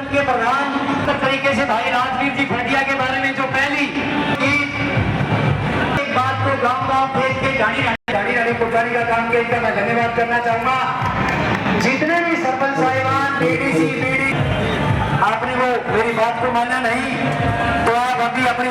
के प्रधान तरीके से भाई राजवीर जी खंडिया के बारे में जो पहली एक बात को गांव फेंक के गाड़ी पहुंचाने का काम किया, इनका मैं धन्यवाद करना चाहूंगा। जितने भी सरपंच साहिबान बीडीसी बीडी आपने वो मेरी बात को माना नहीं तो आप अभी अपनी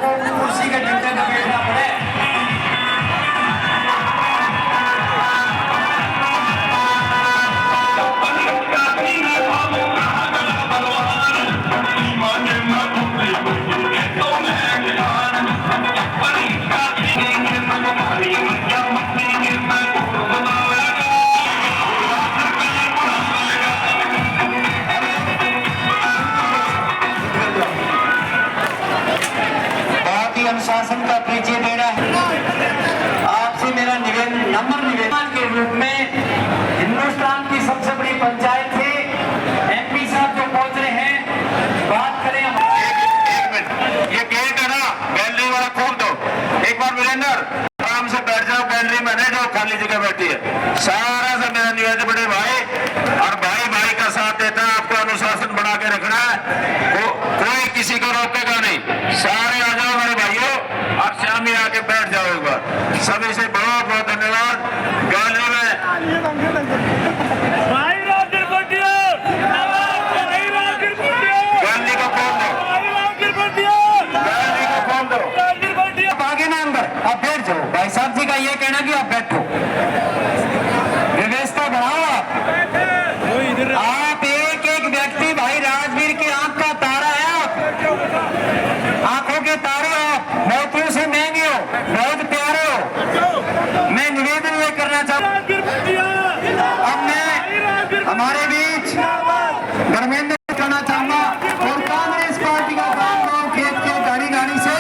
आपको कुर्सी के डंडे लपेटना पड़े। अनुशासन का परिचय देना है। आपसे मेरा निवेदन के रूप में हिंदुस्तान की सबसे बड़ी पंचायत से एमपी साहब जो पहुंच रहे हैं, बात करें। एक मिनट, ये गेट है ना, गैलरी वाला खोल दो एक बार। वीरेंद्र आराम से बैठ जाओ, गैलरी में नहीं जाओ, खाली जगह बैठी है। सारा सा मेरा निवेदन बड़े भाई, और भाई भाई का साथ देता है, आपको अनुशासन बना के रखना है। कोई किसी को रोकेगा नहीं, सारे आ जाओ मेरे भाइयों, आप शाम ही आके बैठ जाओ एक बार। सभी से बहुत बहुत धन्यवाद। गैलरी में गैलरी को खोल दो, गैलरी को खोल दो। आप आगे ना अंदर, आप बैठ जाओ। भाई साहब जी का ये कहना कि आप बैठो, व्यवस्था बढ़ाओ। आप एक एक व्यक्ति, भाई राजवीर की आंख का तारा है, आप आंखों के तारे हो, मोतियों से महंगे हो, बहुत प्यारे हो। मैं निवेदन ये करना चाहूँ, अब मैं हमारे बीच धर्मेंद्र करना चाहूंगा, और कांग्रेस पार्टी का काम खेत के गाड़ी गाड़ी से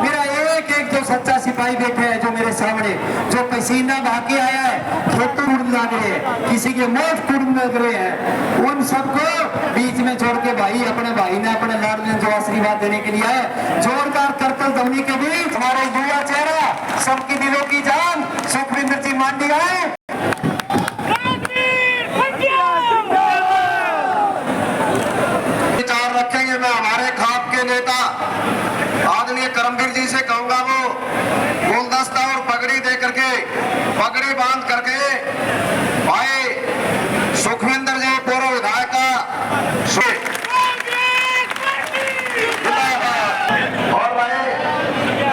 मेरा एक एक जो सच्चा सिपाही बैठे है, जो मेरे सामने, जो पसीना बहा के आया है, खेतों में लग रहे हैं, किसी के मोट कुर्म लग रहे हैं, उन सबको बीच में छोड़ के भाई, अपने भाई ने अपने लाड में जो आशीर्वाद देने के लिए है, जोरदार करतल ध्वनि के बीच हमारा युवा चेहरा, सबकी दिलों की जान, सुखविंदर जी मांडी आए। विचार रखेंगे। मैं हमारे खाप के नेता आदरणीय करमवीर जी से कहूंगा, वो गुलदस्ता और पगड़ी दे करके, पगड़ी बांध करके भाई सुखविंदर जी पूर्व विधायक का और भाई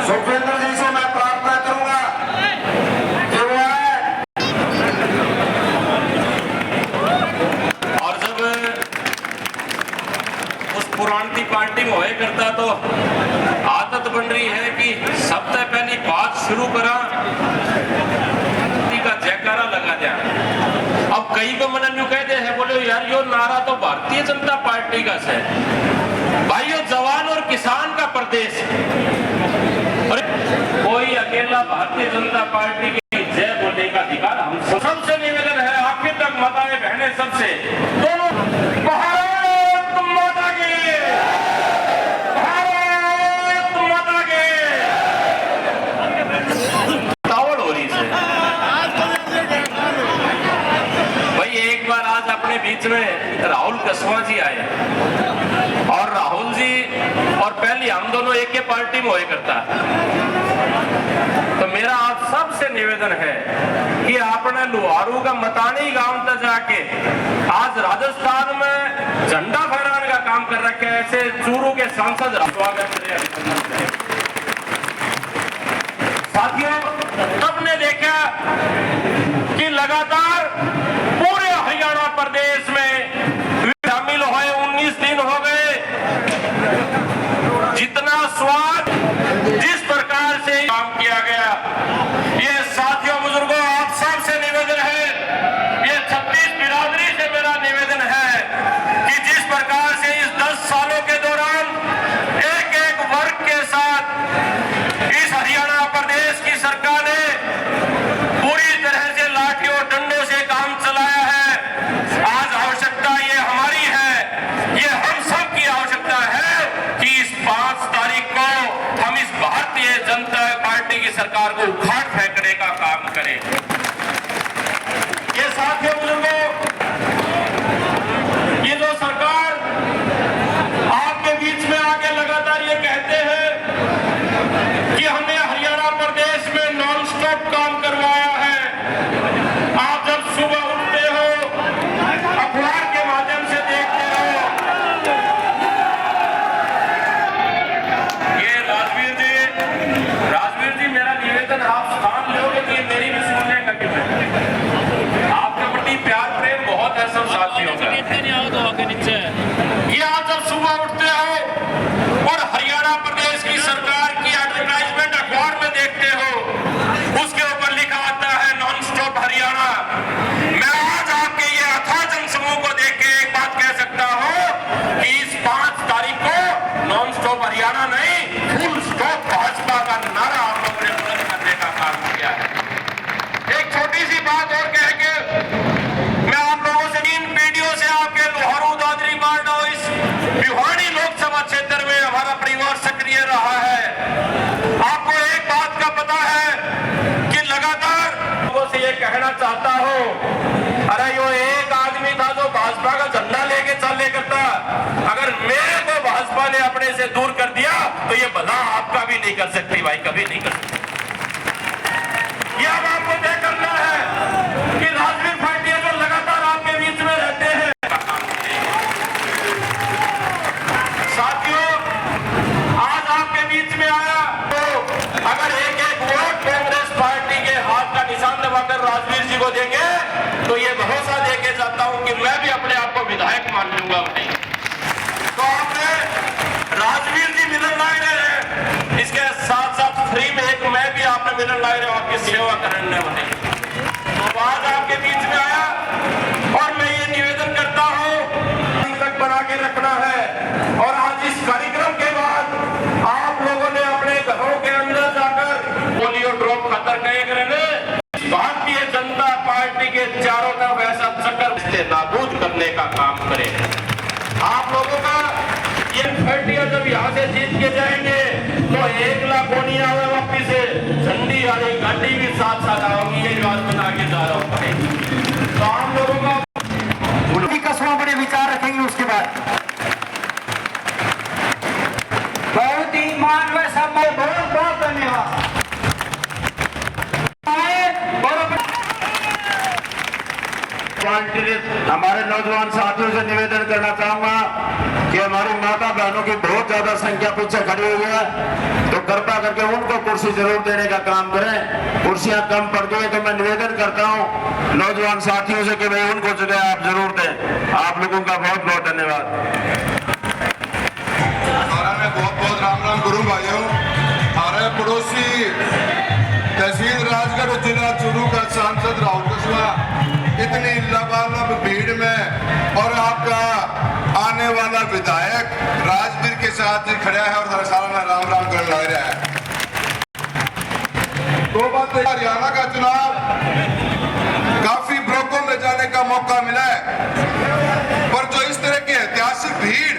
सुखविंदर जी से मैं प्रार्थना करूंगा कि वो आए। और जब उस पुरानी पार्टी में होए करता तो आदत बन रही है कि सबसे पहली बात शुरू करा का जयकारा लगा दिया। अब कई को मन यूं कहते हैं, बोले यार यो नारा तो भारतीय जनता पार्टी का है भाई, यो जवान और किसान का प्रदेश है। और कोई अकेला भारतीय जनता पार्टी की जय बोलने का अधिकार हम सबसे निवेदन है, आखिर तक माताएं बहनें सबसे दोनों भारत माता की, भारत माता की तावड़ हो रही है भाई। एक बार आज अपने बीच में राहुल कसवा जी आए, और राहुल जी और पहले हम दोनों एक ही पार्टी में हुए करता। तो मेरा आप सबसे निवेदन है कि आपने लुहारू का मतानी गांव तक जाके आज राजस्थान में झंडा फहराने का काम कर रखे हैं। ऐसे चूरू के सांसद स्वागत करें। साथियों, सबने देखा कि लगातार पूरे हरियाणा प्रदेश में शामिल हुए 19 दिन हो गए। जितना स्वाद, जिस प्रकार से काम किया गया, ये साथियों बुजुर्गों आप सबसे निवेदन है, ये 36 बिरादरी से मेरा निवेदन है कि जिस प्रकार से इस 10 सालों के दौरान एक एक वर्ग के साथ इस हरियाणा प्रदेश की सरकार ने पूरी तरह से लाठी और डंडों से काम चलाया है। आज आवश्यकता ये हमारी है, ये हम सब की आवश्यकता है कि इस 5 तारीख को हम इस भारतीय जनता पार्टी की सरकार को उखाड़ फेंकने का काम करें। ये साथियों बुजुर्गों, ये जो सरकार आपके बीच में आके लगातार ये कहते हैं कि हमने हरियाणा प्रदेश में नॉन स्टॉप काम करवाया है। आप जब सुबह उठते हो, अखबार के माध्यम से देखते हो, ये राजवीर जी चाहता हूं, अरे यो एक आदमी था जो भाजपा का झंडा लेके चले करता, अगर मेरे को भाजपा ने अपने से दूर कर दिया तो ये भला आपका भी नहीं कर सकती भाई, कभी नहीं कर सकती। ये अब आपको तय करना है कि राजनीतिक पार्टियां जो लगातार आपके बीच में रहते हैं। साथियों, आज आपके बीच में आया तो अगर एक एक वोट कांग्रेस पार्टी के हाथ का निशान दबाकर राजवीर जी को देंगे तो ये भरोसा देके जाता हूं कि मैं भी अपने आप को विधायक मान लूंगा भाई। तो आपने राजवीर जी मिलन लाए रहे, इसके साथ साथ फ्री में एक मैं भी आपने मिलन लाए रहे आपकी सेवा करने वाले। तो आज आपके बीच में आया और मैं ये निवेदन करता हूं तक बना के रखना है। और आज इस कार्यक्रम के बाद आप लोगों ने अपने घरों के अंदर जाकर पोलियो ड्रॉप खतर नहीं करेंगे। भारतीय जनता पार्टी के चारों तरफ ऐसा चक्कर से नाबूद करने का काम करें। आप लोगों का ये फैटिया जब यहाँ से जीत के जाएंगे तो 1 लाख होनी आवे वापिस से झंडी वाली गाड़ी भी साथ साथ आओगी, ये बात बना के जा रहा हूँ। तो आप लोगों का कसमों बड़े विचार रखेंगे। उसके बाद बहुत ही मानव समय, बहुत बहुत धन्यवाद। हमारे नौजवान साथियों से निवेदन करना चाहूंगा कि हमारी माता बहनों की बहुत ज्यादा संख्या पीछे खड़ी हुई है, तो कृपा करके उनको कुर्सी जरूर देने का काम करें। कुर्सियां कम पड़ गई तो मैं निवेदन करता हूं नौजवान साथियों से कि भाई उनको जगह आप जरूर दें। आप लोगों का बहुत बहुत धन्यवाद। मैं बहुत बहुत राम राम करूं भाइयों। हमारे पड़ोसी तहसील राजगढ़ और जिला चूरू का सांसद राहुल कुशवाहा इतनी लबालब भीड़ में और आपका आने वाला विधायक राजवीर के साथ ही खड़ा है और हर साल में राम राम करने लग रहा है। दो बातें, हरियाणा का चुनाव काफी ब्लॉकों में जाने का मौका मिला है, पर जो इस तरह की ऐतिहासिक भीड़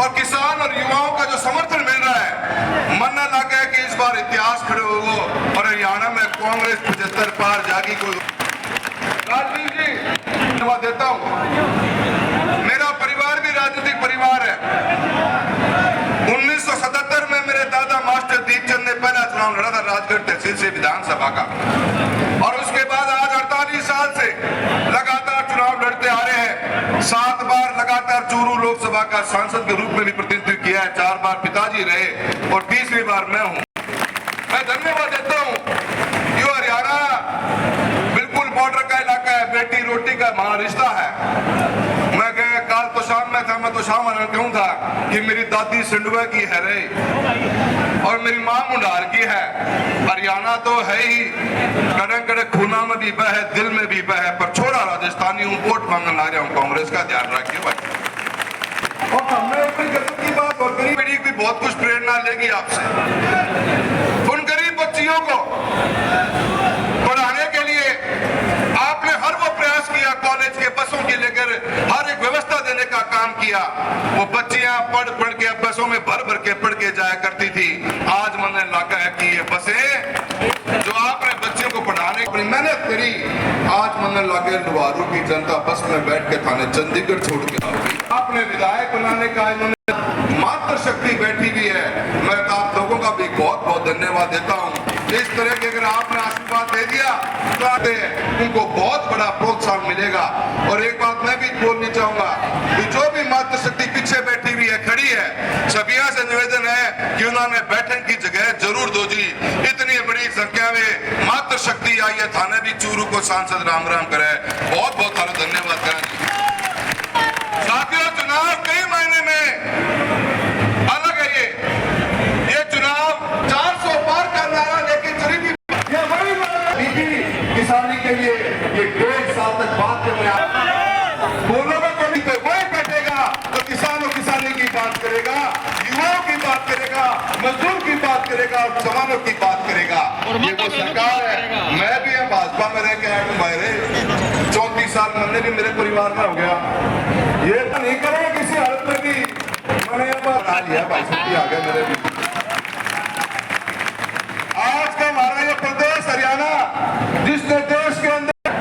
और किसान और युवाओं का जो समर्थन मिल रहा है, मन न लगा है कि इस बार इतिहास खड़े होगा और हरियाणा में कांग्रेस 75 पार जागी। कोई राजवीर जी धन्यवाद देता हूं। मेरा परिवार भी राजनीतिक परिवार है। 1977 में मेरे दादा मास्टर दीपचंद ने पहला चुनाव लड़ा था राजगढ़ तहसील से विधानसभा का, और उसके बाद आज 48 साल से लगातार चुनाव लड़ते आ रहे हैं। 7 बार लगातार चूरू लोकसभा का सांसद के रूप में भी प्रतिनिधित्व किया है। 4 बार पिताजी रहे और तीसरी बार मैं हूं। मैं धन्यवाद देता हूं। यो हरियाणा बिल्कुल बॉर्डर का इलाका है, बेटी रोटी का हमारा रिश्ता है। मैं गया काल तो शाम में था, मैं तो शाम में कहूँ था कि मेरी दादी सिंडवा की है रे और मेरी माँ मुंडार की है। हरियाणा तो है ही, कड़े कड़े खूना में भी बह है, दिल में भी बह है, पर छोड़ा राजस्थानी हूँ, वोट मांगने ला रहा हूँ कांग्रेस का, ध्यान रखिए भाई। और हमने अपनी गरीब की बात और गरीब पीढ़ी की बहुत कुछ प्रेरणा लेगी आपसे। उन गरीब बच्चियों को पढ़ाने के लिए आपने हर वो प्रयास किया, कॉलेज के बसों के लेकर हर एक व्यवस्था देने का काम किया। वो बच्चियां पढ़ पढ़ के बसों में भर भर के पढ़ के जाया करती थी। आज मन लगा है कि ये बसें जो आपने बच्चों को पढ़ाने की मेहनत करी, आज मन लगे लुहारू की जनता बस में बैठ के थाने चंडीगढ़ छोड़ के आओगी। आपने विधायक बनाने का इन्होंने मात्र शक्ति बैठी हुई है। मैं आप लोगों का भी बहुत बहुत धन्यवाद देता हूँ। इस तरह के अगर आपने आशीर्वाद दे दिया तो उनको बहुत बड़ा प्रोत्साहन मिलेगा। और एक बात मैं भी बोलनी चाहूंगा कि जो भी मातृ शक्ति पीछे बैठी हुई है, खड़ी है, सभिया से निवेदन है कि उन्होंने बैठक की जगह जरूर दो जी। इतनी बड़ी संख्या में मातृ शक्ति आई है, थाने भी चूरू को सांसद राम राम करे, बहुत बहुत सारा धन्यवाद करें। साथियों, चुनाव कई महीने में अलग है। ये चुनाव 400 पार का नारा लेके गरीबी ये वही किसानी के लिए ये 1.5 साल तक बात कर रहे हैं। बोलोगे तो नहीं, वही बैठेगा तो किसानों किसानी की बात करेगा, युवाओं की बात करेगा, मजदूर की बात करेगा और जवानों की बात करेगा। ये वो सरकार है। मैं भी भाजपा में रह के आया हूँ भाई, 34 साल मैंने भी मेरे परिवार में हो गया। ये तो नहीं करेगा किसी हालत में भी। मैंने यहाँ पर आ लिया भाई, छुट्टी आ गया मेरे भी। आज का हमारा ये प्रदेश हरियाणा, जिसने देश के अंदर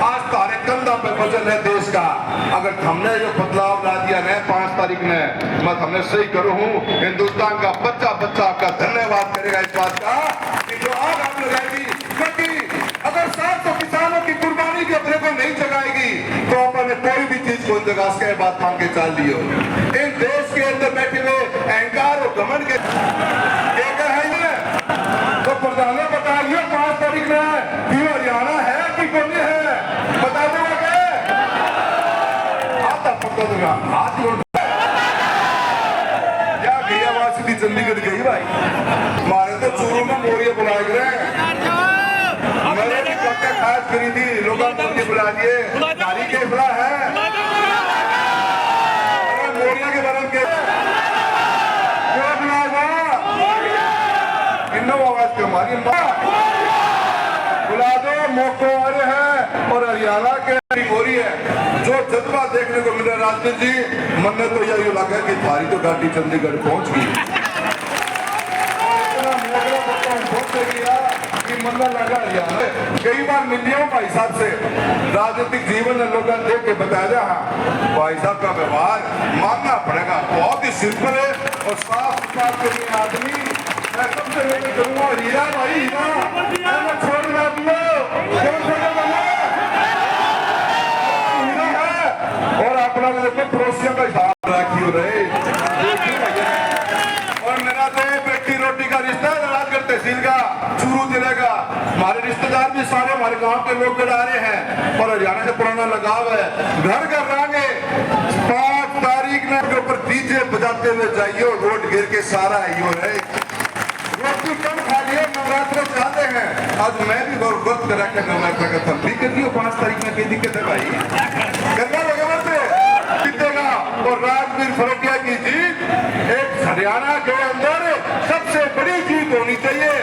सही करूं हूं, हिंदुस्तान का बच्चा बच्चा आपका धन्यवाद करेगा इस बात का कि जो आग आप लगाएगी, क्योंकि अगर 700 किसानों की कुर्बानी के अपने को नहीं जगाएगी तो अपन कोई भी चीज को जगा के बात मान के चाल दियो। इन देश के अंदर बैठे हुए अहंकार और घमंड के है तो प्रधान ने बताइए 5 तारीख में कि हरियाणा है कि कौन है, बता दूंगा क्या आता पता दूंगा हाथ जोड़ क्या गई आवाज सीधी चंडीगढ़ गई भाई, हमारे तो चूरू में मोरिया बुलाए गए मैंने भी कट्टे खास करी थी, लोगों ने बुला दिए नारी के बुला है मोरिया के बरन के क्यों बुलाएगा इन आवाज के हमारी बुला दो मौके आ रहे हैं और हरियाणा के हो रही है जो जज्बा देखने को मिला राजनीति जी मन में तो यही लगा कि थारी तो गाड़ी चंडीगढ़ पहुंच गई मन में लगा हरियाणा कई बार मिलियों भाई साहब से राजनीतिक जीवन में लोगों ने देख के बताया भाई साहब का व्यवहार मानना पड़ेगा बहुत ही सिंपल है और साफ सुथरा के लिए आदमी मैं सबसे यही करूंगा हीरा भाई हीरा छोड़ रहा और अपना पड़ोसियों का हिसाब रखी रहे और मेरा तो बेटी रोटी का रिश्ता है राजगढ़ तहसील का चूरू जिले का हमारे रिश्तेदार भी सारे हमारे गांव के लोग आ रहे हैं और हरियाणा से पुराना लगाव है घर घर आगे 5 तारीख में के ऊपर डीजे बजाते हुए जाइए रोड घेर के सारा आइयो है रोटी कम खा लिए नवरात्र चाहते हैं आज मैं भी व्रत करा के नवरात्र का भी कर दियो 5 तारीख में कोई दिक्कत है भाई गंगा लगे जीतेगा और राजवीर फरकिया की जीत एक हरियाणा के अंदर सबसे बड़ी जीत होनी चाहिए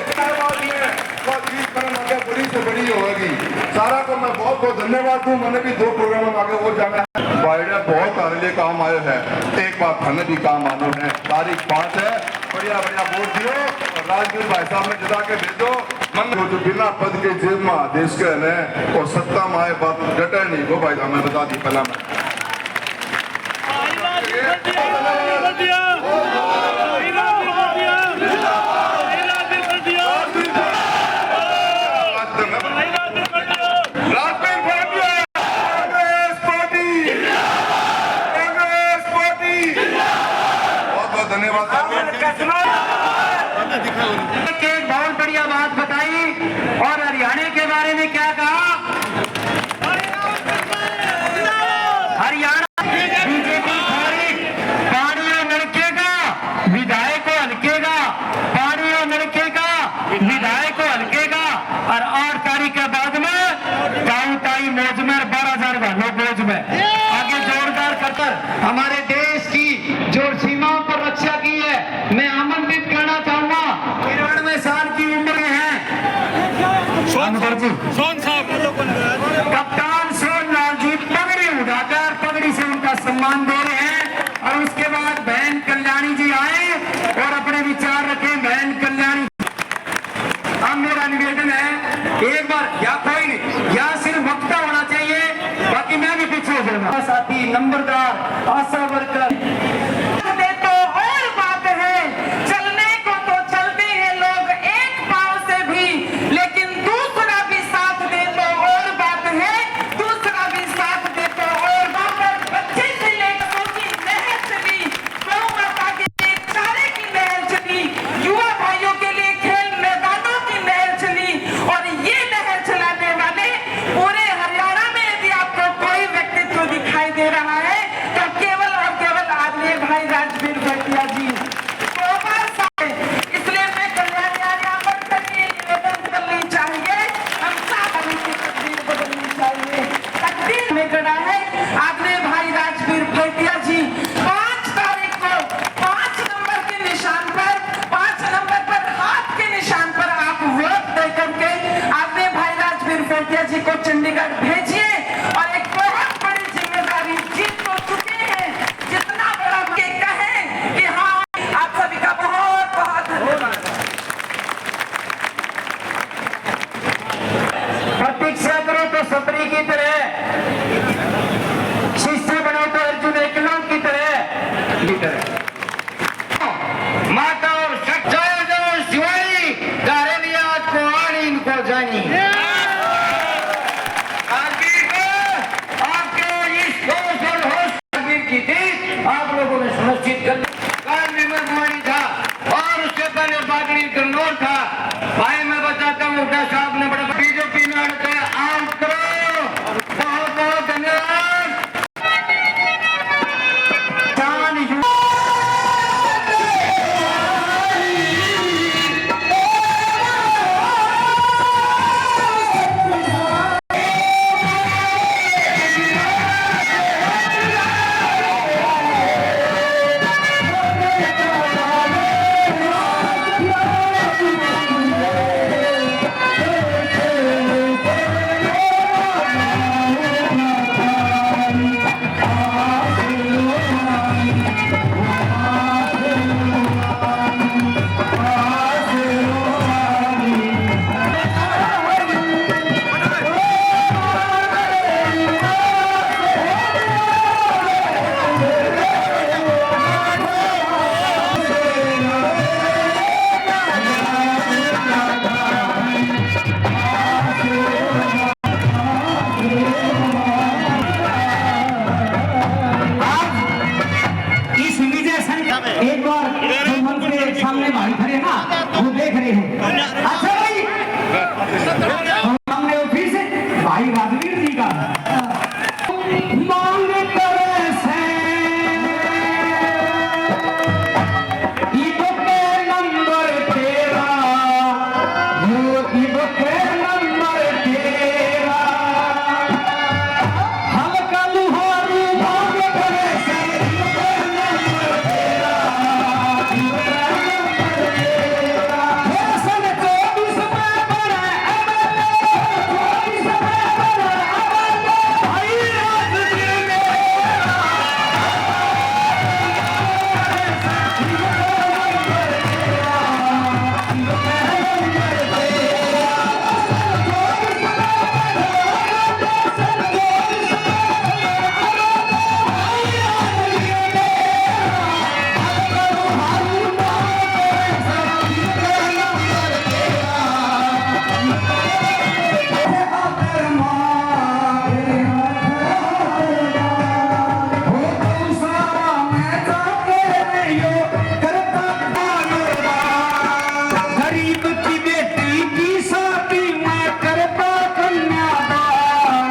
बड़ी से बड़ी होगी सारा को मैं बहुत बहुत धन्यवाद दूं मैंने भी 2 प्रोग्राम में आगे और जाना है बाइडा बहुत हमारे लिए काम आए हैं एक बात हमें भी काम आना है तारीख 5 है बढ़िया बढ़िया वोट दियो और राजवीर भाई साहब में जिता के भेजो मन जो बिना पद के जेब में देश के है और सत्ता में आए बात डटे नहीं वो भाई साहब मैं बता दी पहला मैं बहुत बढ़िया बात बताई और हरियाणा के बारे में क्या कहा हरियाणा बीजेपी पानी और नलके का विधायक को हल्के का पानी और नलके का विधायक को हल्के का और 8 तारीख के बाद में गाँव ताई मौज में 12,000 घरों मौज में आगे जोरदार कर हमारे देश की जो सीमाओं पर रक्षा की है मैं आमंत्रित करना चाहूंगा 93 साल की उम्र में है कप्तान सोनलाल जी पगड़ी उठाकर पगड़ी से उनका सम्मान दे रहे हैं और उसके बाद बहन कल्याणी जी आए और अपने विचार रखें बहन कल्याणी अब मेरा निवेदन है एक बार या कोई नहीं या सिर्फ वक्ता होना चाहिए बाकी मैं भी पीछे हो जाऊंगा साथी नंबरदार आशा वर्कर जी को चंडीगढ़ भेजिए और एक बहुत बड़ी जिम्मेदारी जीत तो चुके हैं जितना बड़ा कहें कि हाँ आप सभी का बहुत बहुत धन्यवाद प्रतीक्षा करो तो सपरी की तरह शिष्य बनो तो अर्जुन एकलव्य की तरह हैं। अच्छा भाई, हमने वो फिर से भाई राजवीर जी का मांग करे से ईबो के नंबर तेरा, यो ईबो के नंबर तेरा, हल्का लुहारू मांग करे से ईबो के नंबर तेरा, ईबो के नंबर तेरा। हे सन 24 में बना एमएलए, 24 में बना एमएलए, भाई राजवीर मेरा। गरीब की बेटी की शादी मैं करता कन्यादान,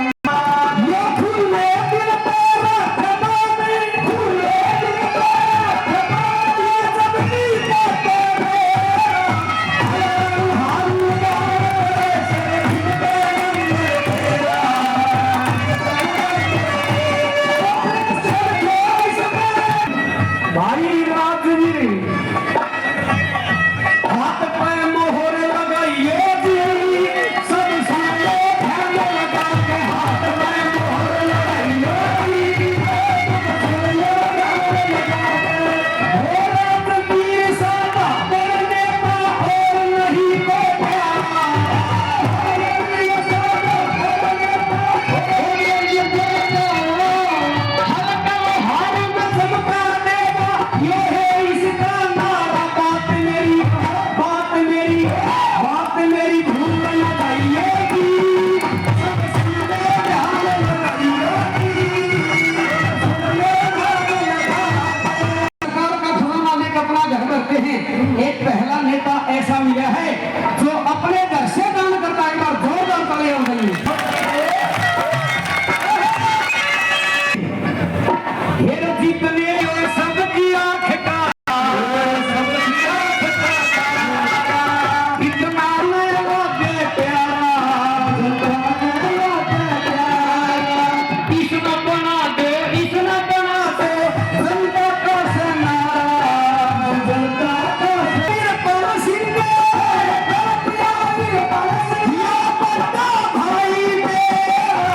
ये खुले दिल पे रखना में, खुले दिल पे रखना, ये सबकी बातें हैं। हारू मारे से भाई राजवीर हाथ पे मोहर लगाइए जी, सब साले ध्यान लगा के हाथ पे मोहर लगाइए जी, हो राजवीर साहब बोलने का और नहीं को प्यारा, राजवीर साहब बोलने का और नहीं को प्यारा, हल्का हार में सबका देगा, ये है इसका नारा। बात मेरी भूल न जाइएगी, सब सुनने ध्यान लगाइएगी, सरकार का फलाना लेकर अपना घर करते हैं। एक पहला नेता ऐसा मिला है जो अपने घर से दान करता है। एक बार जोरदार ताली हो जाइए। ये जो जीतने और सबकी आंख का, सबकी आंख का तारा, इतना मेरा दे प्यारा, इतना मेरा दे प्यारा, इसना बना दे जनता का सनारा, जनता का मेरे पड़ोसिंगा, मेरे पड़ोसिंगा, ये बड़ा भाई मेरा,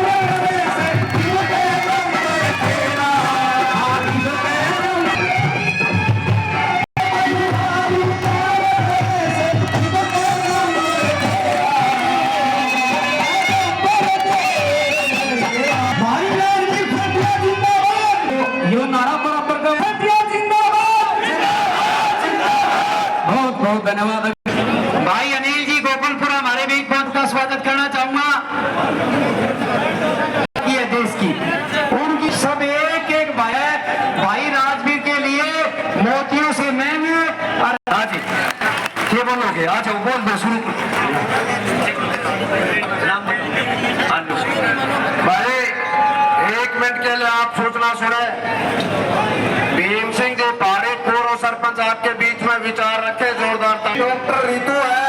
मेरे से क्यों तेरा तेरा, भाई राजवीर फटिया जिंदाबाद, यो नारा बराबर का फटिया जिंदाबाद, बहुत बहुत धन्यवाद। भाई अनिल जी गोकुलपुर हमारे बीच पहुंच का स्वागत करना चाहूंगा। ये देश की उनकी सब एक भाई राजवीर के लिए मोतियों से महंगे। और आज क्या बोलोगे? आ जाओ, बोल दो, शुरू भाई 1 मिनट के लिए आप सूचना सुने। भीम सिंह जी पहाड़ी पूर्व सरपंच आपके बीच में विचार रखे, जोरदार ताली। डॉक्टर रितु है,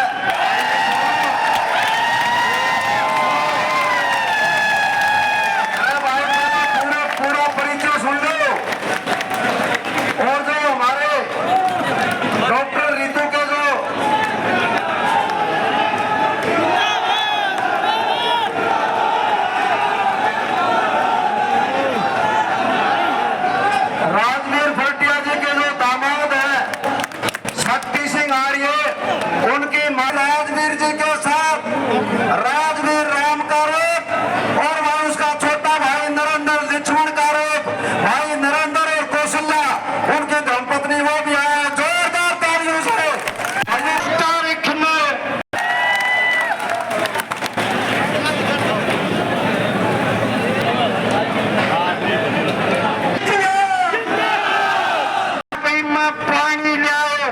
अरे भाई पूरा परिचय सुन लो। और जो हमारे डॉक्टर रितु के जो राजवीर फटिया जी के जो दामाद है शक्ति सिंह आर्य, उनकी मां राजवीर जी के साथ राजवीर राम का रूप, और वह उसका छोटा भाई नरेंद्र लक्ष्मण का रूप, भाई नरेंद्र और कौशल्या उनकी धर्मपत्नी वो भी आए। जोरदार तालियों से तारीख में पानी ले आओ,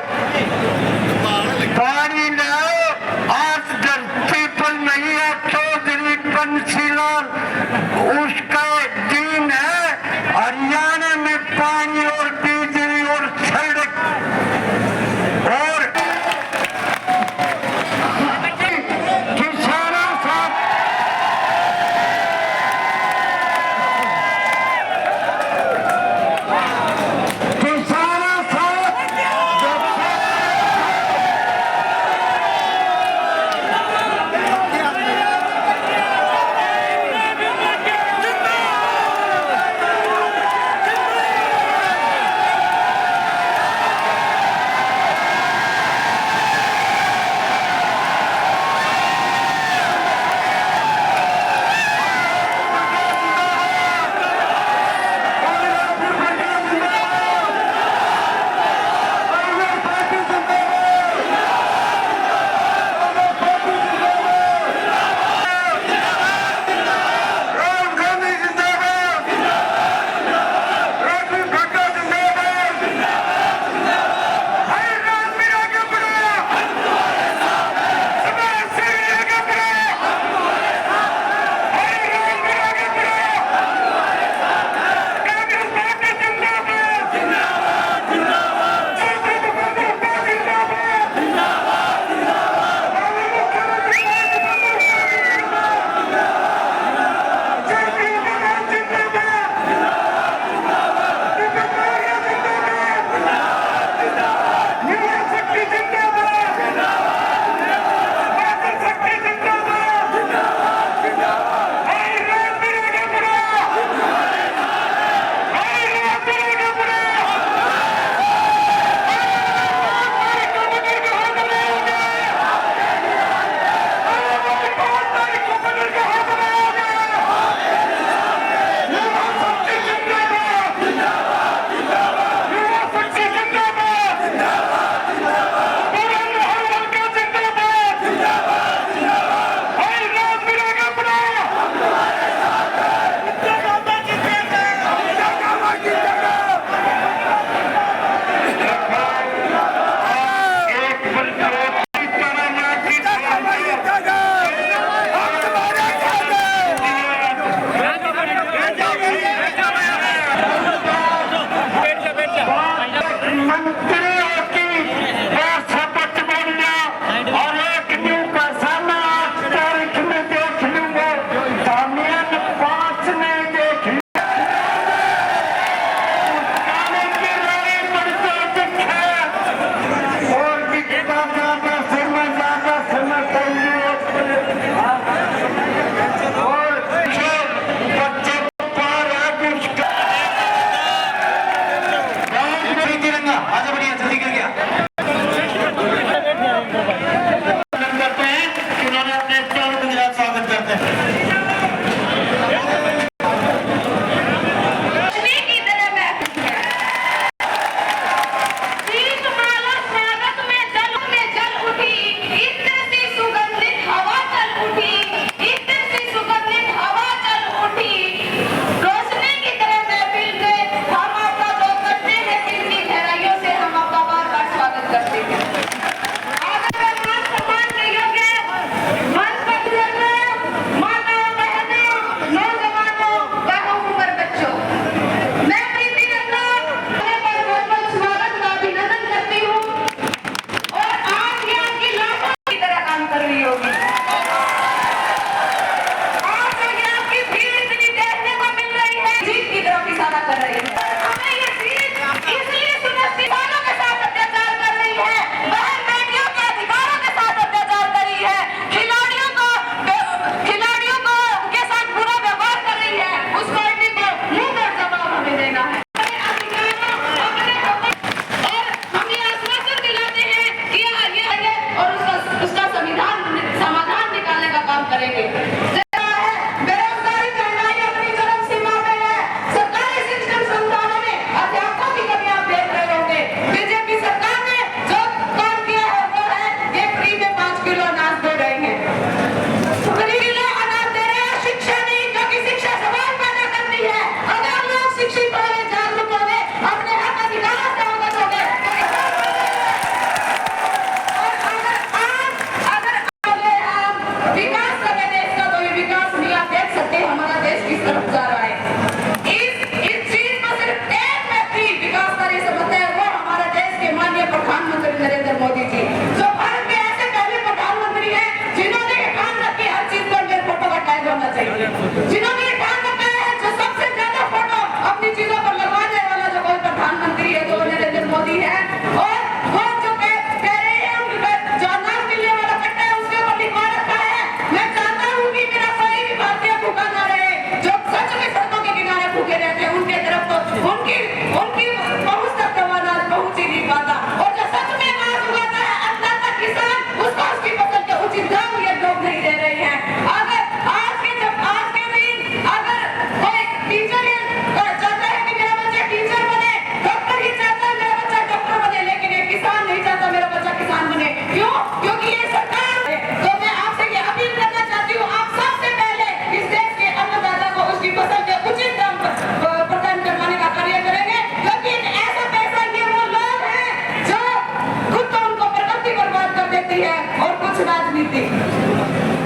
कुछ राजनीति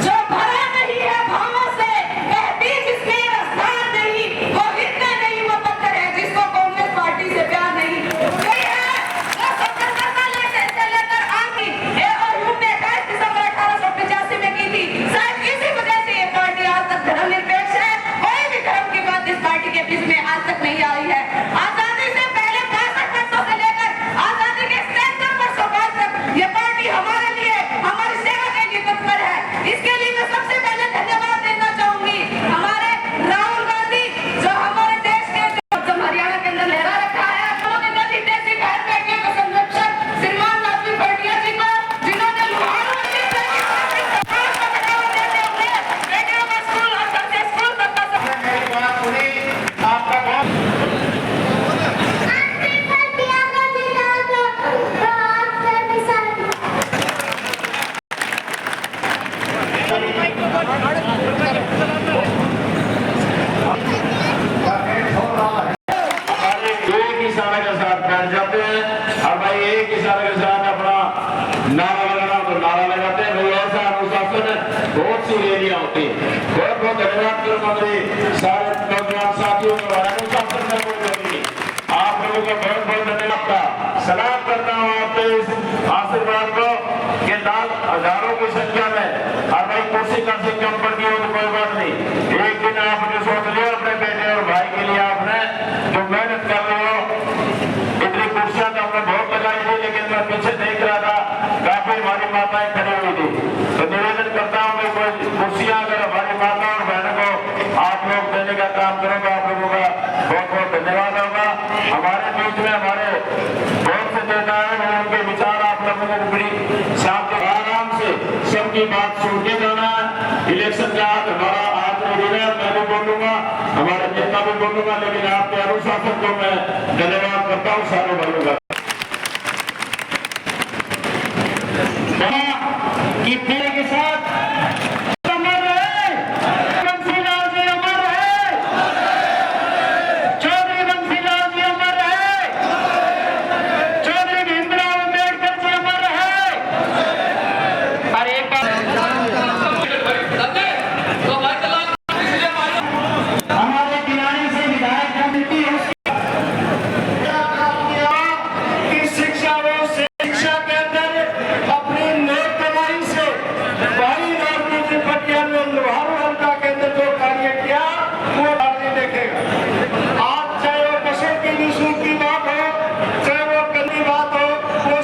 जो भरा नहीं है भावों से, कहती जिसमें रफ्तार नहीं, वो इतने नहीं वो पत्थर है जिसको कांग्रेस पार्टी से प्यार नहीं। कोई है जो 70 से लेकर आखिरी AOU ने 28 दिसंबर 1885 में की थी। शायद इसी वजह से ये पार्टी आज तक धर्मनिरपेक्ष है। कोई भी धर्म की बात इस पार्टी के बीच में आज तक नहीं आई है। आजादी से पहले 65 वर्षों से लेकर आजादी के 73 वर्षों बाद तक ये पार्टी हमारे लिए, हमारी सेवा के लिए तत्पर है। इसके लिए मैं सबसे पहले धन्यवाद देना चाहूंगी हमारे राहुल गांधी, जो हमारे देश के जो हरियाणा के अंदर लहरा रखा है, उन्होंने नदी जैसी बहन बेटियों का संरक्षण श्रीमान लालजी भटिया जी को, जिन्होंने लोहारू बेटियों का स्कूल और सबसे स्कूल तक का एक इशारे के साथ बैठ जाते हैं और भाई एक इशारे के साथ अपना नारा लगाना तो नारा लगाते हैं। भाई ऐसा अनुशासन बहुत सी रैलियां होती है। बहुत बहुत धन्यवाद करो मंत्री सारे नौजवान साथियों को। अनुशासन में कोई कमी नहीं। आप लोगों का बहुत बहुत धन्यवाद का सलाम करता हूँ आपके इस आशीर्वाद को कि लाख हजारों की संख्या में और भाई कुर्सी कम से कम पड़ गई हो तो कोई बात नहीं। एक दिन आपने सोच लिया अपने बेटे और भाई के लिए, आपने जो मेहनत कर रहे हो, इतनी कुर्सियां तो हमने बहुत लगाई थी, लेकिन मैं पीछे देख रहा था काफी हमारी माताएं खड़ी हुई थी। तो निवेदन करता हूँ कि कोई कुर्सियां अगर हमारी माता और बहनों को आप लोग देने का काम करेंगे, आप लोगों का बहुत बहुत धन्यवाद होगा। हमारे बीच में हमारे बहुत से नेता है, उनके विचार आप लोगों को बड़ी शांति आराम से सबकी बात सुन के जाना है। इलेक्शन का हमारा आज मैं भी बोलूंगा, हमारे नेता भी बोलूंगा, लेकिन आपके अनुशासन को मैं धन्यवाद करता हूँ सारे भाइयों का। कि तेरे के साथ अमर रहे बंसीलाल जी, अमर रहे चौधरी बंसीलाल जी, अमर रहे चौधरी भीमराव अम्बेडकर जी, अमर रहे। और एक बार हमारे किराने से विधायक जो मिलती है उसकी शिक्षा वो शिक्षा के अंदर अपनी नेक कमाई से भाई राजनीति पटिया ने लोहारू हल्का के अंदर जो कार्य किया वो आदमी देखेगा। आज चाहे वो बसों की निःशुल्क की बात हो, चाहे वो गंदी बात हो, वो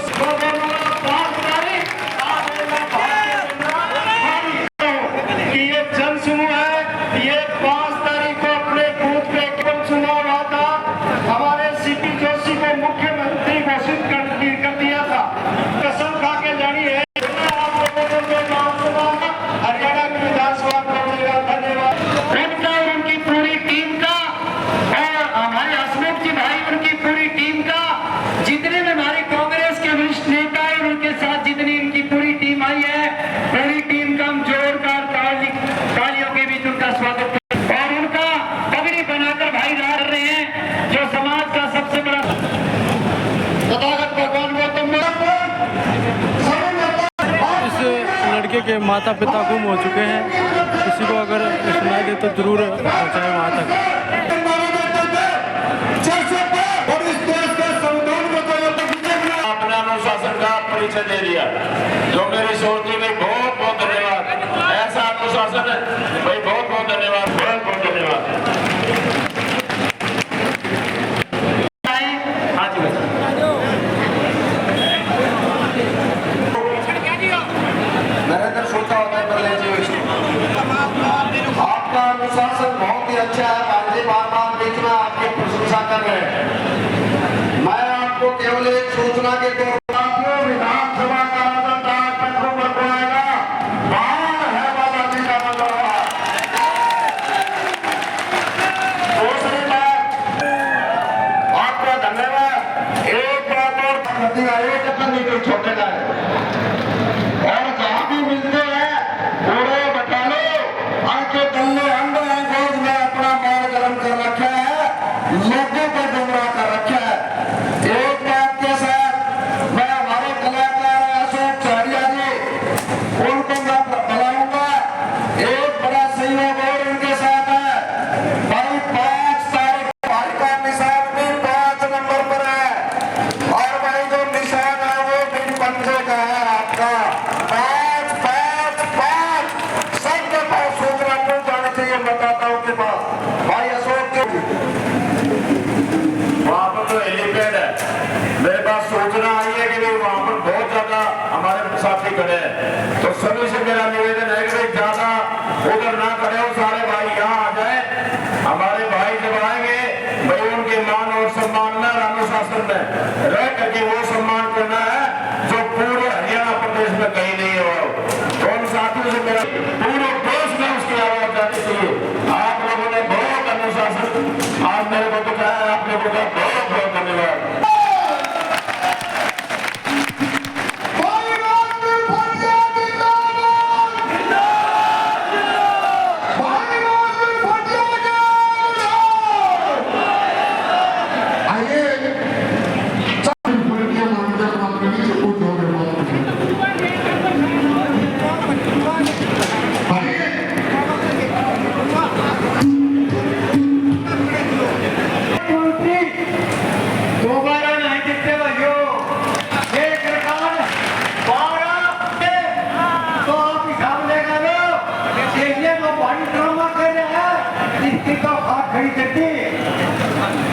कि ये जन समूह है, ये 5 तारीख को अपने बूथ पे केवल चुनाव हुआ था। हमारे सीपी जोशी को मुख्यमंत्री घोषित कर दिया था। कसम खा के जानी है आप लोगों को जो नाम सुना हरियाणा की विधानसभा पहुंचेगा। धन्यवाद उनका और उनकी पूरी टीम का, और हमारे हसमुख जी भाई उनकी पूरी टीम का, जितने भी हमारे कांग्रेस के वरिष्ठ नेता है उनके साथ जितनी इनकी पूरी टीम आई है, पूरी टीम का हम जोरदार तालियों के बीच उनका स्वागत करते हैं। और उनका पगड़ी बनाकर भाई कर रहे हैं, जो समाज का सबसे बड़ा तथागत भगवान गौतम इस लड़के के माता पिता गुम हो चुके हैं। किसी को अगर सुनाई दे तो जरूर पहुंचाए वहां तक। अपना अनुशासन का परिचय दे दिया, जो मेरी सोच में बहुत बहुत धन्यवाद। ऐसा अनुशासन भाई बहुत बहुत धन्यवाद, बहुत बहुत धन्यवाद। नरेंद्र श्रोता आपका अनुशासन बहुत ही अच्छा है। भारतीय बार बीच में आपकी प्रशंसा कर रहे हैं। मैं आपको केवल एक सूचना के तौर पर विधानसभा का करके वो सम्मान करना है जो पूरे हरियाणा प्रदेश में कहीं नहीं हो। उन साथियों से मेरा पूरे देश में उसकी आवाज जानी चाहिए। आप लोगों ने बहुत अनुशासन आज मेरे को दिखाया, आप लोगों का बहुत बहुत धन्यवाद।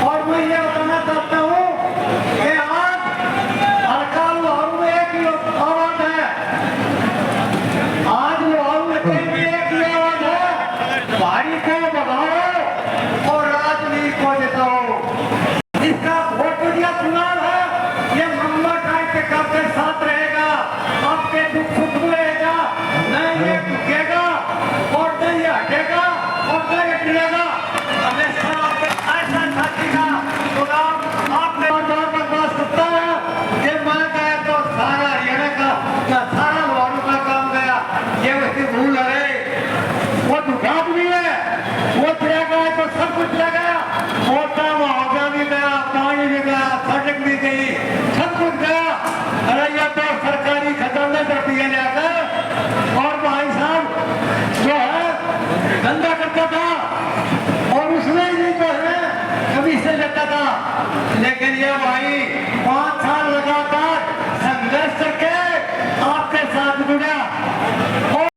और मैं ये बताना चाहता हूँ कि आज हल्का लाहौर में एक ही आवाज है, आज लाहौर में एक ही आवाज है, भारी को बढ़ाओ और राजनीति को जिताओ। इसका बहुत बढ़िया चुनाव है, ये मम्मा टाइप के आपके साथ रहेगा, आपके दुख सुख में रहेगा, नहीं ये झुकेगा और नहीं ये हटेगा और नहीं ये गिरेगा। हमेशा आपके ऐसा साथी का चुनाव आपने बर्दाश्त करता है। ये मैं गया तो सारा हरियाणा का या सारा लाहौर का काम गया, ये उसकी भूल है, वो दुकान भी है, वो चला गया तो सब कुछ चला गया, मोटा मुआवजा भी गया, पानी भी गया, सड़क भी गई, सब कुछ गया। अरे ये तो सरकारी खजाने पर दिए जाकर और भाई साहब जो है धंधा करता था और उसने ही तो है कभी से लेता था, लेकिन ये भाई 5 साल लगातार संघर्ष करके आपके साथ जुड़ा और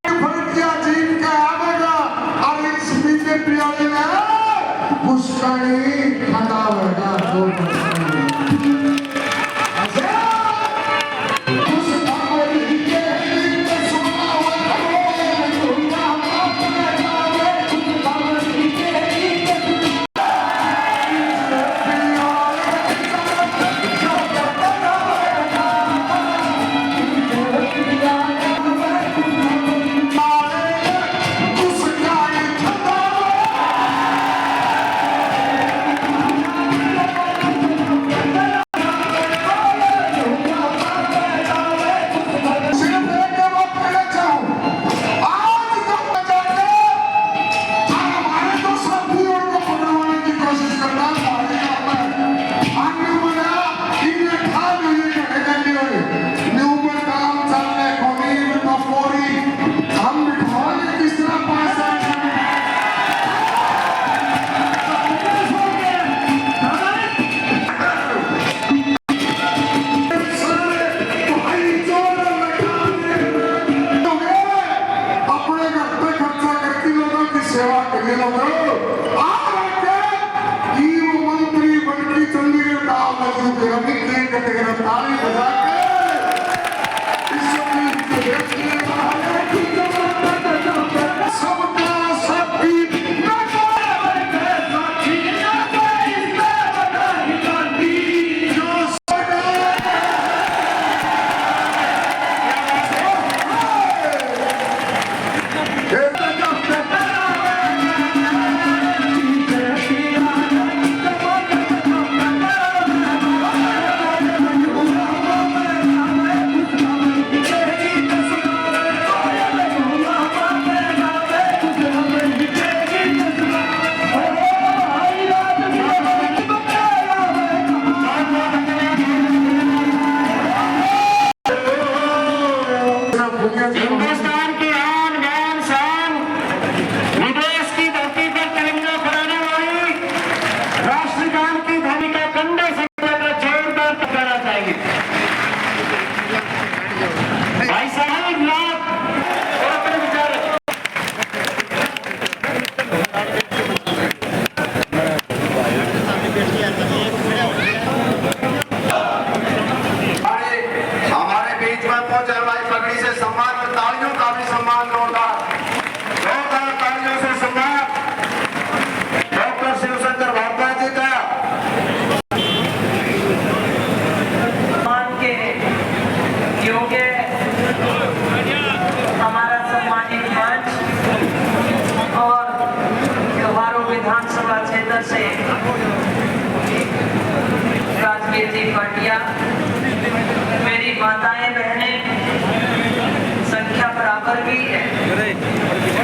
पर भी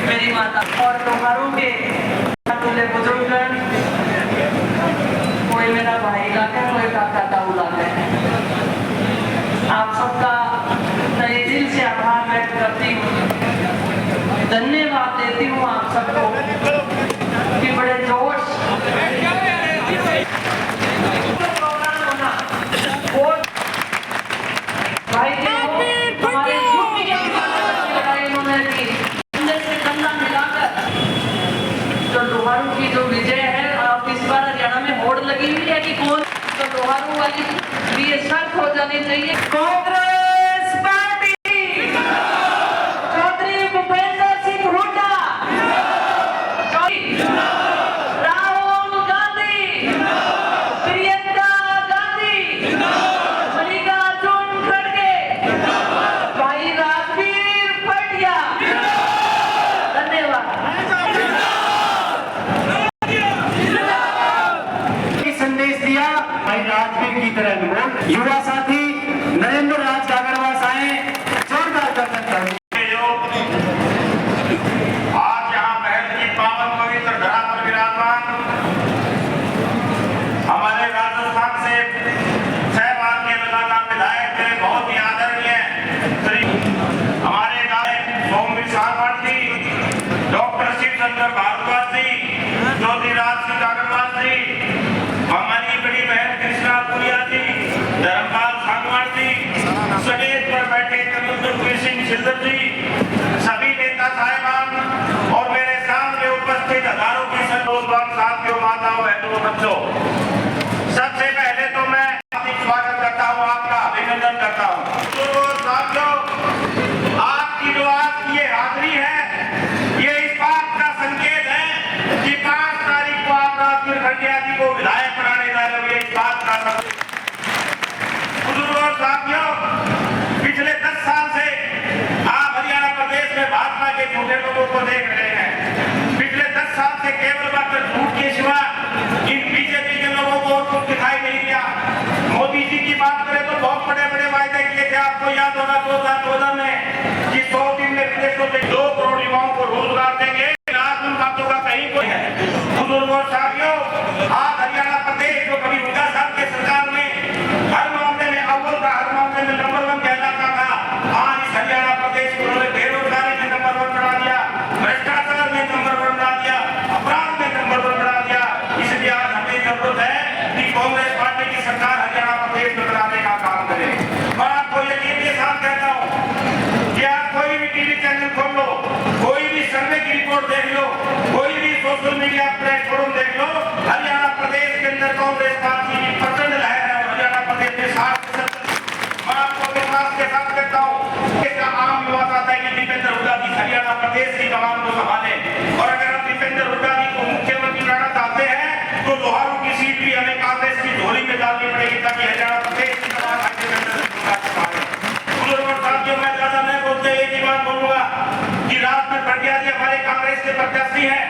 मेरी माता और तुम्हारों के तुले बुजुर्ग कोई मेरा भाई लाके कोई काका ताऊ लाके आप सबका तहे दिल से आभार व्यक्त करती हूँ, धन्यवाद देती हूँ आप सबको कि बड़े जोश भाई हमारे यूपी के लड़ाई उन्होंने की कंधे से कंधा मिलाकर जो लोहारू की जो विजय है, आप इस बार हरियाणा में होड़ लगी हुई है कि कौन तो लोहारू वाली भी ये शर्त हो जानी चाहिए। कांग्रेस पार्टी चौधरी भूपेंद्र सिंह हुड्डा, राहुल गांधी, प्रियंका गांधी, मल्लिकार्जुन खड़गे, भाई राजवीर पटिया, धन्यवाद। संदेश दिया भाई राजवीर की तरह लोग युवा साथी नरेंद्र राज गागड़वा आए, जोरदार कर्तन करें। आज यहाँ महल की पावन पवित्र धरा पर विराजमान हमारे राजस्थान से 6 बार के लगातार विधायक थे, बहुत ही आदरणीय श्री हमारे सोमवीर साहब जी, डॉक्टर शिवशंकर भारद्वाज जी, ज्योतिराज सिंह अग्रवाल जी, हमारी बड़ी बहन कृष्णा पुरिया जी, धर्मपाल सांगवान जी, स्टेज पर बैठे कविंद्र सिंह छिल्लर जी, सभी नेता साहिबान और मेरे सामने उपस्थित हजारों की संख्या साथियों, माताओं, बहनों, बच्चों, सबसे पहले तो मैं हार्दिक स्वागत करता हूँ, आपका अभिनंदन करता हूँ। तो साथियों, आपकी जो आज की ये हाजिरी है, ये इस बात का संकेत है कि 5 तारीख को आप राजवीर खड़गिया जी को विधायक बनाने जा रहे हैं, इस बात का संकेत। बुजुर्गों, साथियों, पिछले 10 साल से आप हरियाणा प्रदेश में भाजपा के झूठे लोगों को देख रहे हैं। पिछले 10 साल से केवल मात्र झूठ के सिवा इन बीजेपी के लोगों को कुछ दिखाई नहीं दिया। मोदी जी की बात करें तो बहुत बड़े बड़े वायदे किए थे, आपको याद होगा 2014 में कि 100 दिन में विदेशों से 2 करोड़ युवाओं को रोजगार देंगे। आज उन बातों का कहीं कोई है। बुजुर्गों, साथियों, आज हरियाणा प्रदेश जो कभी हुड्डा साहब के सरकार में हर मामले में अव्वल का, हर मामले में नंबर 1 कहलाता था, आज इस हरियाणा प्रदेश को उन्होंने बेरोजगारी में नंबर 1 बना दिया, भ्रष्टाचार में नंबर 1 बना दिया, अपराध में नंबर 1 बना दिया। इसलिए आज हमें जरूरत है कि कांग्रेस पार्टी की सरकार हरियाणा प्रदेश में बनाने का काम करे। मैं आपको यकीन के साथ कहता हूँ कि आप कोई भी टीवी चैनल खोल लो, कोई भी सर्वे की रिपोर्ट देख लो, कोई भी सोशल मीडिया प्लेटफॉर्म देख लो, हरियाणा प्रदेश के अंदर कांग्रेस पार्टी की प्रचंड लहर है। हरियाणा प्रदेश में 60%। मैं आपको विश्वास के साथ कहता हूँ, आम युवा चाहता है कि दीपेंद्र हुड्डा जी हरियाणा प्रदेश की कमान को संभाले, और अगर आप दीपेंद्र हुड्डा जी को मुख्यमंत्री बनाना चाहते हैं तो लोहारू की सीट भी हमें कांग्रेस की झोली में डालनी पड़ेगी, ताकि हरियाणा प्रदेश की कमान दीपेंद्र हुड्डा संभाले। बुजुर्गों, साथियों, मैं ज्यादा नहीं बोलते एक ही बात बोलूंगा कि राजवीर खड़गिया जी हमारे कांग्रेस के प्रत्याशी हैं।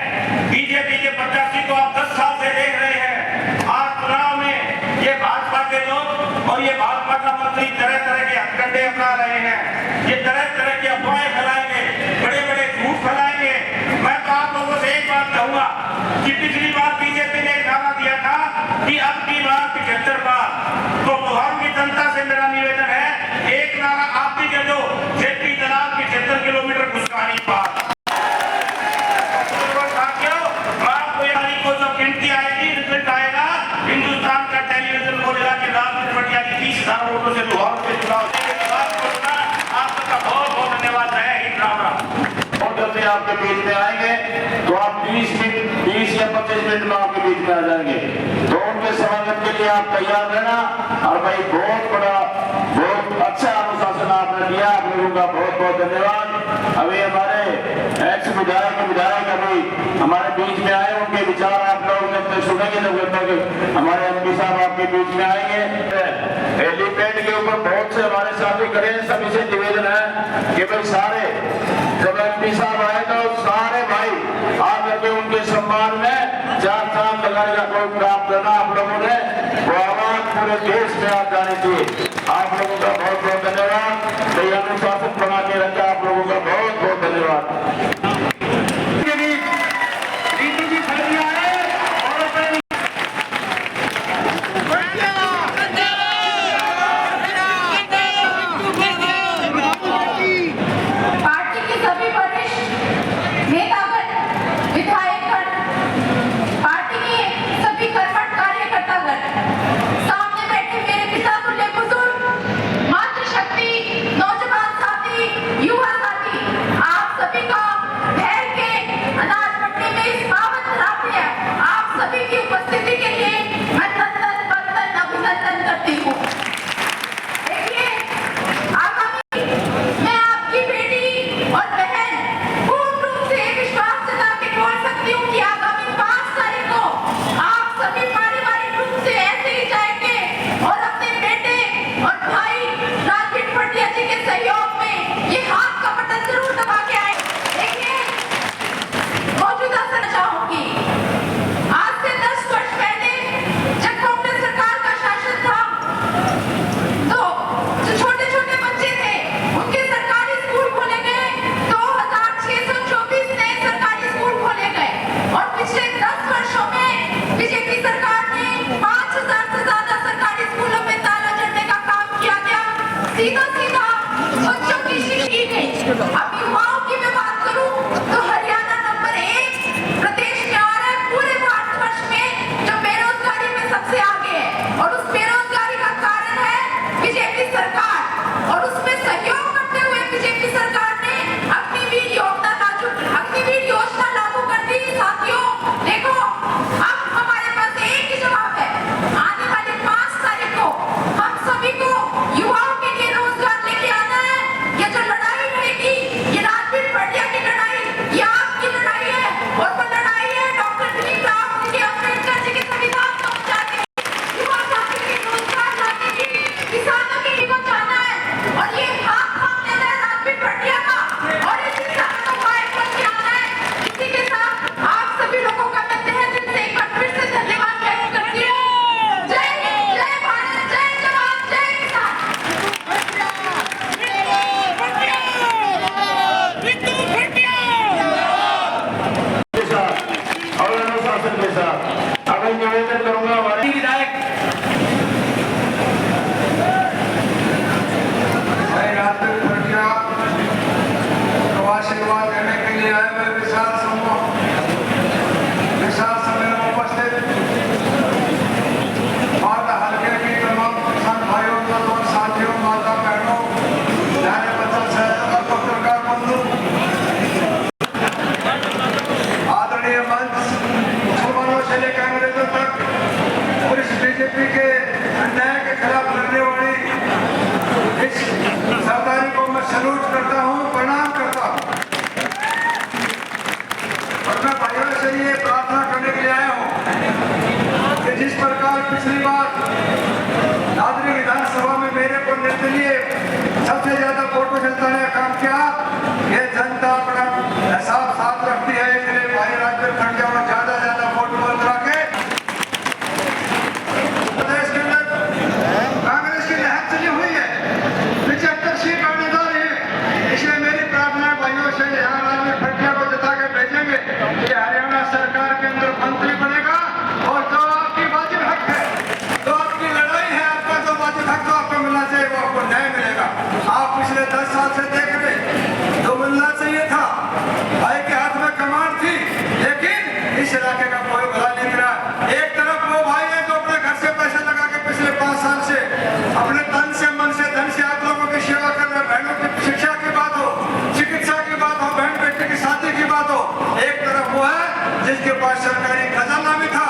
बीजेपी के प्रत्याशी को आप 10 साल से देख रहे हैं। आज चुनाव में ये भाजपा के लोग और ये भाजपा का मंत्री तरह तरह के हथकंडे अपना रहे हैं, ये तरह तरह की अफवाहें फैलाएंगे, बड़े बड़े झूठ फैलाएंगे। मैं तो आप लोगों से एक बात कहूंगा कि पिछली बार बीजेपी ने एक नारा दिया था कि अब की बार 75 बार, तो लोहारू की जनता से मेरा निवेदन है, एक नारा आप भी दे दो, जेपी दलाल की 76 किलोमीटर घुसकानी पार। को जब गिनती आएगी, रिजल्ट आएगा, हिंदुस्तान का टेलीविजन बोलेगा कि राजवीर खड़गिया जी 30,000 वोटों से लोहारू के चुनाव आप सबका बहुत बहुत धन्यवाद है। राम राम। से आपके बीच में आएंगे तो आप 20 या 25 मिनट में आपके बीच में आ जाएंगे, तो उनके स्वागत के लिए आप तैयार रहना। और भाई बहुत अच्छा अनुशासन आपने दिया, आप लोगों का बहुत बहुत धन्यवाद। अभी हमारे एक्स विधायक अभी हमारे बीच में आए, उनके विचार आप लोग जब सुनेंगे तो हमारे एमपी साहब आपके बीच में आएंगे। हेलीपैड के ऊपर बहुत से हमारे साथी खड़े हैं, सभी से निवेदन है कि भाई सारे जब एमपी साहब आए तो सारे भाई आकर के उनके सम्मान में 4 चांद लगाने का कोई काम करना आप लोगों ने, वो आवाज पूरे देश में आ जानी चाहिए। आप लोगों का बहुत बहुत धन्यवाद। अनुशासन बना के रखा आप लोगों का बहुत धन्यवाद। रीतू जी खड़ दिया है और अपने पार्टी के सभी वरिष्ठ नेतागण, विधायकगण, पार्टी के सभी कर्मठ कार्यकर्तागण, सामने बैठे मेरे पिता तुल्य बुजुर्ग, मातृशक्ति, नौजवान साथी, युवा साथी, आप सभी का ठहर के अनाज मंडी में इस पावन रात में आप सभी की उपस्थिति के लिए मैं नंदन बंदन अभिनंदन करती हूँ। देखिए, आगामी मैं आपकी बेटी और बहन पूर्ण रूप से विश्वास जता के बोल सकती हूँ कि आगामी 5 तारीख को आप सभी पारिवारिक रूप से ऐसे ही जाएंगे और अपने बेटे और भाई राजवीर पटिया जी के सहयोग में ये हाथ का बटन जरूर दबा के आए। देखिए, मौजूदा समय चाहूंगी, आज से 10 वर्ष पहले जब कांग्रेस सरकार का शासन था तो जो छोटे-छोटे बच्चे थे उनके सरकारी स्कूल खोले गए, 2624 नए सरकारी स्कूल खोले गए और पिछले 10 वर्षों में बीजेपी सरकार ने 5000 से ज्यादा सरकारी स्कूलों में ताला जड़ने का काम किया गया। सीधा बच्चों की शिक्षा की गई। अब युवाओं की मैं बात करूं तो हरियाणा नंबर 1 प्रदेश में और है पूरे भारतवर्ष में जो बेरोजगारी में सबसे आगे है और उस बेरोजगारी का कारण है बीजेपी सरकार और उसमें सहयोग करते हुए बीजेपी सरकार ने अग्निवीर योजना लागू कर दी। साथियों, देखो, अब हमारे पास एक ही जवाब है, आने वाली 5 तारीख को हम सभी को युवाओं के लिए रोजगार लेके आना है। ये जो लड़ाई रहेगी, ये राजवीर पटिया की लड़ाई, ये आपकी लड़ाई है और वो लड़ाई है डॉक्टर भीमराव जी अम्बेडकर जी के संविधान को बचाने की, युवा साथी के रोजगार लाने की, किसानों की बचाना है और ये हाथ थाम लेना है राजवीर पटिया का और इस किसान को गायब करके आना है। इसी के साथ आप सभी लोगों का मैं तहे दिल से एक बार फिर से धन्यवाद व्यक्त करती हूँ। जय हिंद, जय भारत, जय जवान, जय किसान। और अनुशासन के साथ अब मैं निवेदन करूंगा हमारे विधायक भाई राजवीर पटिया को आशीर्वाद देने के लिए आए हुए विशाल समय में उपस्थित माता हल्के की तमाम किसान भाइयों और साथियों, माता बहनों, प्यारे बच्चों से और पत्रकार बंधु, आदरणीय मंच, मुसलमानों से लेकर अंग्रेजों तक और इस बीजेपी के अन्याय के खिलाफ लड़ने वाली इस सरदारी को मैं सैल्यूट करता हूँ, प्रणाम करता हूँ और मैं भाइयों से ये प्रार्थना करने के लिए आया हूँ कि जिस प्रकार पिछली बार नागरिक विधानसभा में मेरे को निर्दलीय सबसे ज्यादा फोटो खिंचाने का काम किया, ये जनता अपना हिसाब साथ रखती है, इसलिए भाई राजवीर पटिया में ज्यादा फोटो बंद रखे। प्रदेश के अंदर कांग्रेस की लहर चली हुई है, 75 सीट आने जा रही है, इसलिए मेरी प्रार्थना है भाइयों से, यहाँ राजवीर पटिया को जिता के भेजेंगे, ये हरियाणा सरकार के अंदर मंत्री बनेगा और जो आपकी वाजिब हक है, जो आपकी लड़ाई है, आपका जो वाजिब हक जो आपको मिलना चाहिए वो आपको न्याय मिलेगा। आप पिछले 10 साल से देख रहे, जो मिलना चाहिए था, भाई के हाथ में कमान थी, लेकिन इस इलाके का कोई भला नहीं करा। एक तरफ वो भाई है जो अपने घर से पैसे लगा के पिछले 5 साल से अपने तन से, मन से, धन से आप लोगों की सेवा कर रहे, बहनों की शिक्षा की बात हो, चिकित्सा की बात हो, बहन बेटी की शादी की बात हो, एक तरफ वो है जिसके पास सरकारी खजाना भी था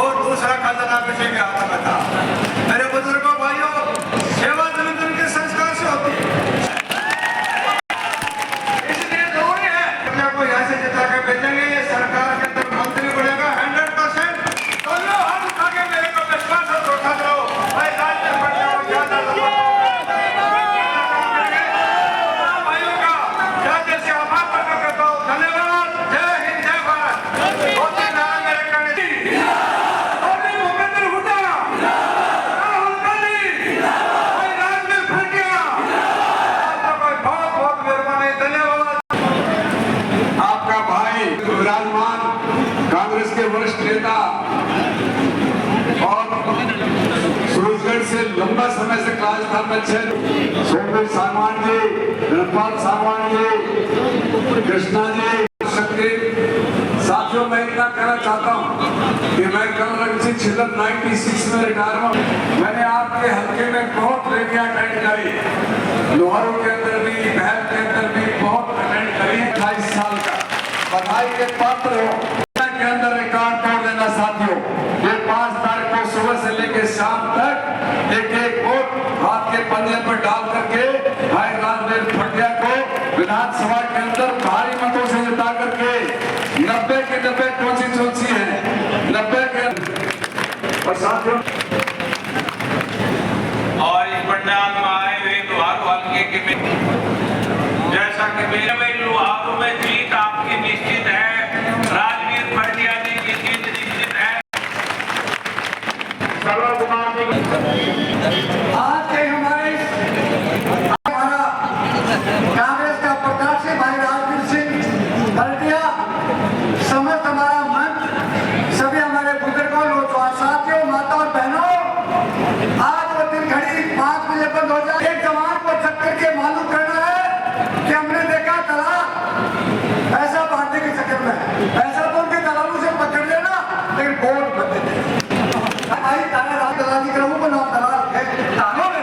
और दूसरा खजाना किसी के हाथ में था। मेरे बुजुर्गों, भाइयों, सेवा जन के संस्कार से होती है, इसलिए जरूरी है को यहाँ से जिता के भेजेंगे, ये सरकार के अंदर मंत्री बनेगा 100%। तो लो हाथ उठा के मेरे को विश्वास है, धोखा दो भाई राजवीर पटिया को ज्यादा भाइयों का क्या दिल से आभार प्रकट करता हूँ। धन्यवाद। जय हिंद, जय भारत। नेता और सूरजगढ़ से लंबा समय से राजस्थान में सोमवीर सांगवान जी, रणपाल सांगवान जी, कृष्णा जी, शक्ति साथियों, मैं इतना कहना चाहता हूं कि मैं कल रणजीत छिल्लर 96 में रिटायर हुआ। मैंने आपके हल्के में बहुत रैलियां अटेंड करी, लोहारू के अंदर भी, बहल के अंदर भी बहुत अटेंड करी। 28 साल का बधाई के पात्र हो। के अंदर रिकॉर्ड तोड़ देना साथियों। ये 5 तारीख को सुबह से लेकर शाम तक एक वोट हाथ के पंजे पर डाल करके भाई राजवीर भटिया को विधानसभा के अंदर भारी मतों से जिता करके 90 के 90 कॉन्स्टिट्यूंसी है, 90 के। और साथियों, और इस पंडाल में आए हुए लोहारू हल्के के जैसा कि मेरे में लोहारू में जीत आपकी निश्चित है, राजवीर भटिया जी की जीत निश्चित है। आज के हमारा कांग्रेस का प्रत्याशी भाई राजवीर सिंह भटिया, समस्त हमारा मन, सभी हमारे बुजुर्गों, नौजवान साथियों, माता और बहनों, आज वो दिन घड़ी 5 बजे बंद हो जाए। एक जवान को चक्कर के मालूम करना है कि हमने देखा दलाल ऐसा बांटने के चक्कर में, ऐसा तो उनके दलालों से पकड़ लेना, लेकिन वोट बदले भाई दलाली करूँ को नाम दलाल है, तानों में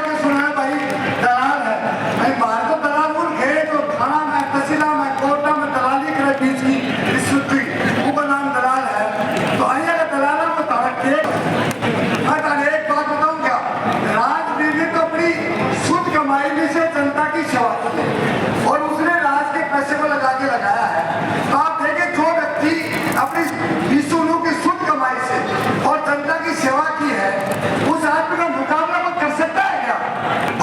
के सुना है भाई दलाल है भाई। बाहर को दलाल बोल गए तो थाना में, तहसीला में, कोर्टा में दलाली करे बीच की रिश्वत हुई, वो नाम दलाल है। तो आइए अगर दलालों को तारक के एक बात बताऊं क्या, राजनीति तो अपनी शुद्ध कमाई में से जनता की सेवा की है और उसने राज के पैसे को लगा के लगाया है। तो आप देखें, जो व्यक्ति अपनी विष्णु की शुद्ध कमाई से और जनता की सेवा की है, उस आदमी का मुकाबला वो कर सकता है क्या?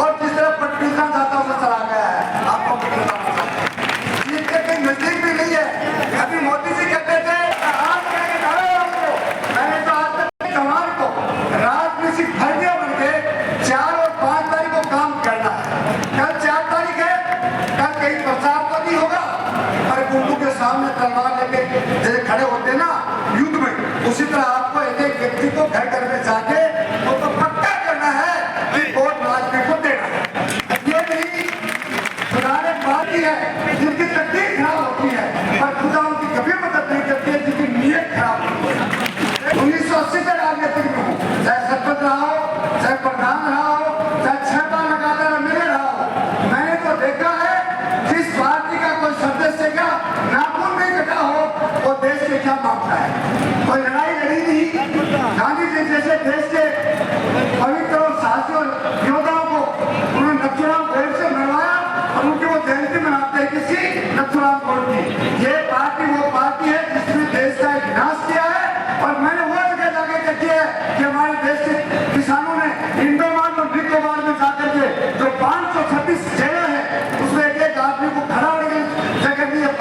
और जिस तरह पटना जाता उसे चला गया है, आपको जीत के कहीं नजदीक भी नहीं है। अभी मोदी जी कहते थे आज मैंने तो आज तक जवान को राजनीति सिंह भटिया बन के 4 और 5 तारीख को काम करना है। कल 4 तारीख है, कल कहीं प्रचार तो नहीं होगा, अरे गुंडू के सामने तलवार लेके जैसे खड़े होते ना युद्ध में, उसी तरह आपको एक एक व्यक्ति को घर घर में जाके तो पक्का करना है कि वोट राजनीति को देना है। ये नहीं पुराने बात ही है जिनकी तकदीर खराब होती है, पर खुदा उनकी कभी मदद नहीं करती है जिनकी नीयत खराब होती है। 1980 से राजनीतिक में हूँ, चाहे सरपंच रहा हो, चाहे प्रधान रहा हो, चाहे 6 बार लगातार एमएलए रहा हो, मैंने तो देखा है जिस पार्टी का कोई सदस्य का नाखून नहीं कटा हो वो देश के क्या मांगता है। कोई लड़ाई लड़ी नहीं, गांधी जी जैसे देश के पवित्र और साहसी योद्धाओं को उन्होंने नथुराम गोड से मरवाया और उनकी वो जयंती मनाते हैं किसी नथुराम गोड की। ये पार्टी वो पार्टी है जिसने देश का विनाश किया है। और मैंने वो जगह जाके देखी है कि हमारे देश के किसानों ने इंडोमान और निकोबार में जाकर के जो 536 जगह है उसमें एक आदमी को खड़ा होने जगह दी है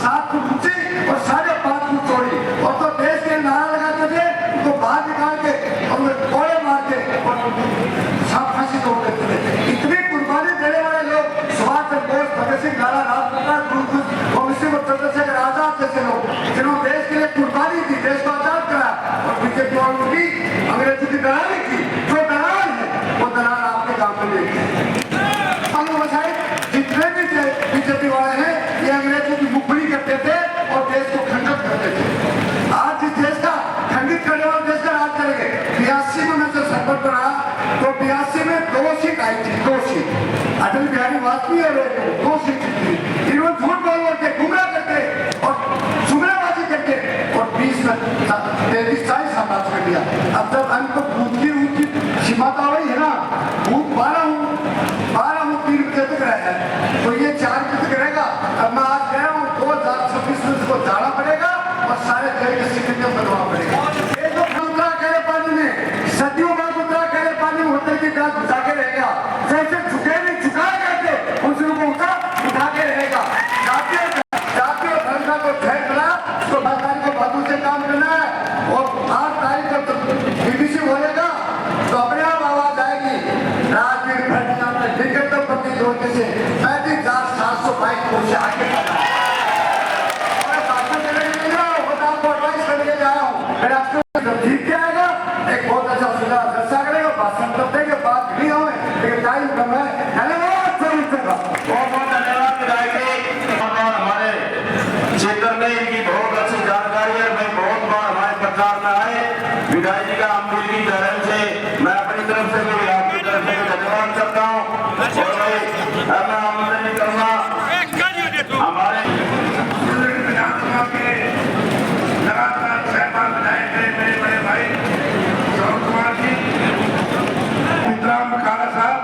7 फुट ऊंची और 5.5 फुट चौड़ी, और तो देश के नारा लगाते थे उनको बाहर निकाल के और गोले मार के और फांसी तोड़ देते थे। इतनी कुर्बानी देने वाले लोग, सुभाष चंद्र बोस, भगत सिंह, लाला लाजपत राय, चंद्रशेखर आजाद जैसे लोग जिन्होंने देश के लिए कुर्बानी दी, देश को आजाद करा, और बीजेपी वालों की अंग्रेजों की दलाली की। जो दलाल है वो दलाल आपके काम में लेके जितने भी बीजेपी वाले हैं ये अंग्रेजों की मुखबरी करते थे और देश को खंडित करते थे। आज जिस देश का खंडित करने वाले देश का राज करेंगे। 82 में मैं जब सरपंच बना तो 82 में 2 सीट आई थी, 2 सीट अटल बिहारी वाजपेयी और 2 सीट थी। इन्होंने झूठ बोल के गुमराह करके और जुमलाबाजी करके और 20 में 33-40 साम्राज्य कर दिया। अब जब हमको बूथ की सीमाता हुई है ना, बूथ 12 हूँ 3 बजे तक रहे हैं तो ये 4 बजे तक रहेगा। अब मैं आज गया हूँ 2026 में इसको जाना पड़ेगा और सारे जगह के सिक्योरिटी बनवाना पड़ेगा। ये जो मुद्रा गहरे पानी में सदियों बाद मुद्रा गहरे पानी में होटल की गाज उठा के रहेगा, जैसे झुके नहीं झुका करके उन लोगों को उठा के रहेगा। जातीय धर्म को झेल करा तो सरकार को बातों से काम करना है। और 8 तारीख को बीबीसी बोलेगा तो अपने आप आवाज आएगी राजवीर भटिया में निकटतम प्रति जोड़ने से 35,722 कोट से आगे बढ़ा है। और बातों के लिए आपको एडवाइस राष्ट्र जब जीत के आएगा एक बहुत अच्छा सुधार चर्चा करेगा, भाषण तब देंगे, बात नहीं होए लेकिन टाइम कम है। धन्यवाद सभी का, बहुत बहुत धन्यवाद विधायक जी। और हमारे क्षेत्र में इनकी बहुत अच्छी जानकारी है। मैं बहुत बार हमारे प्रचार में आए, विधायक जी का हम दिल की तरफ से मैं अपनी तरफ से भी आपकी तरफ से धन्यवाद करता हूँ। और मैं आमंत्रित करूंगा हमारे विधानसभा के लगातार सहमान विधायक रहे मेरे बड़े भाई श्रवण कुमार जी, विक्राम काला साहब,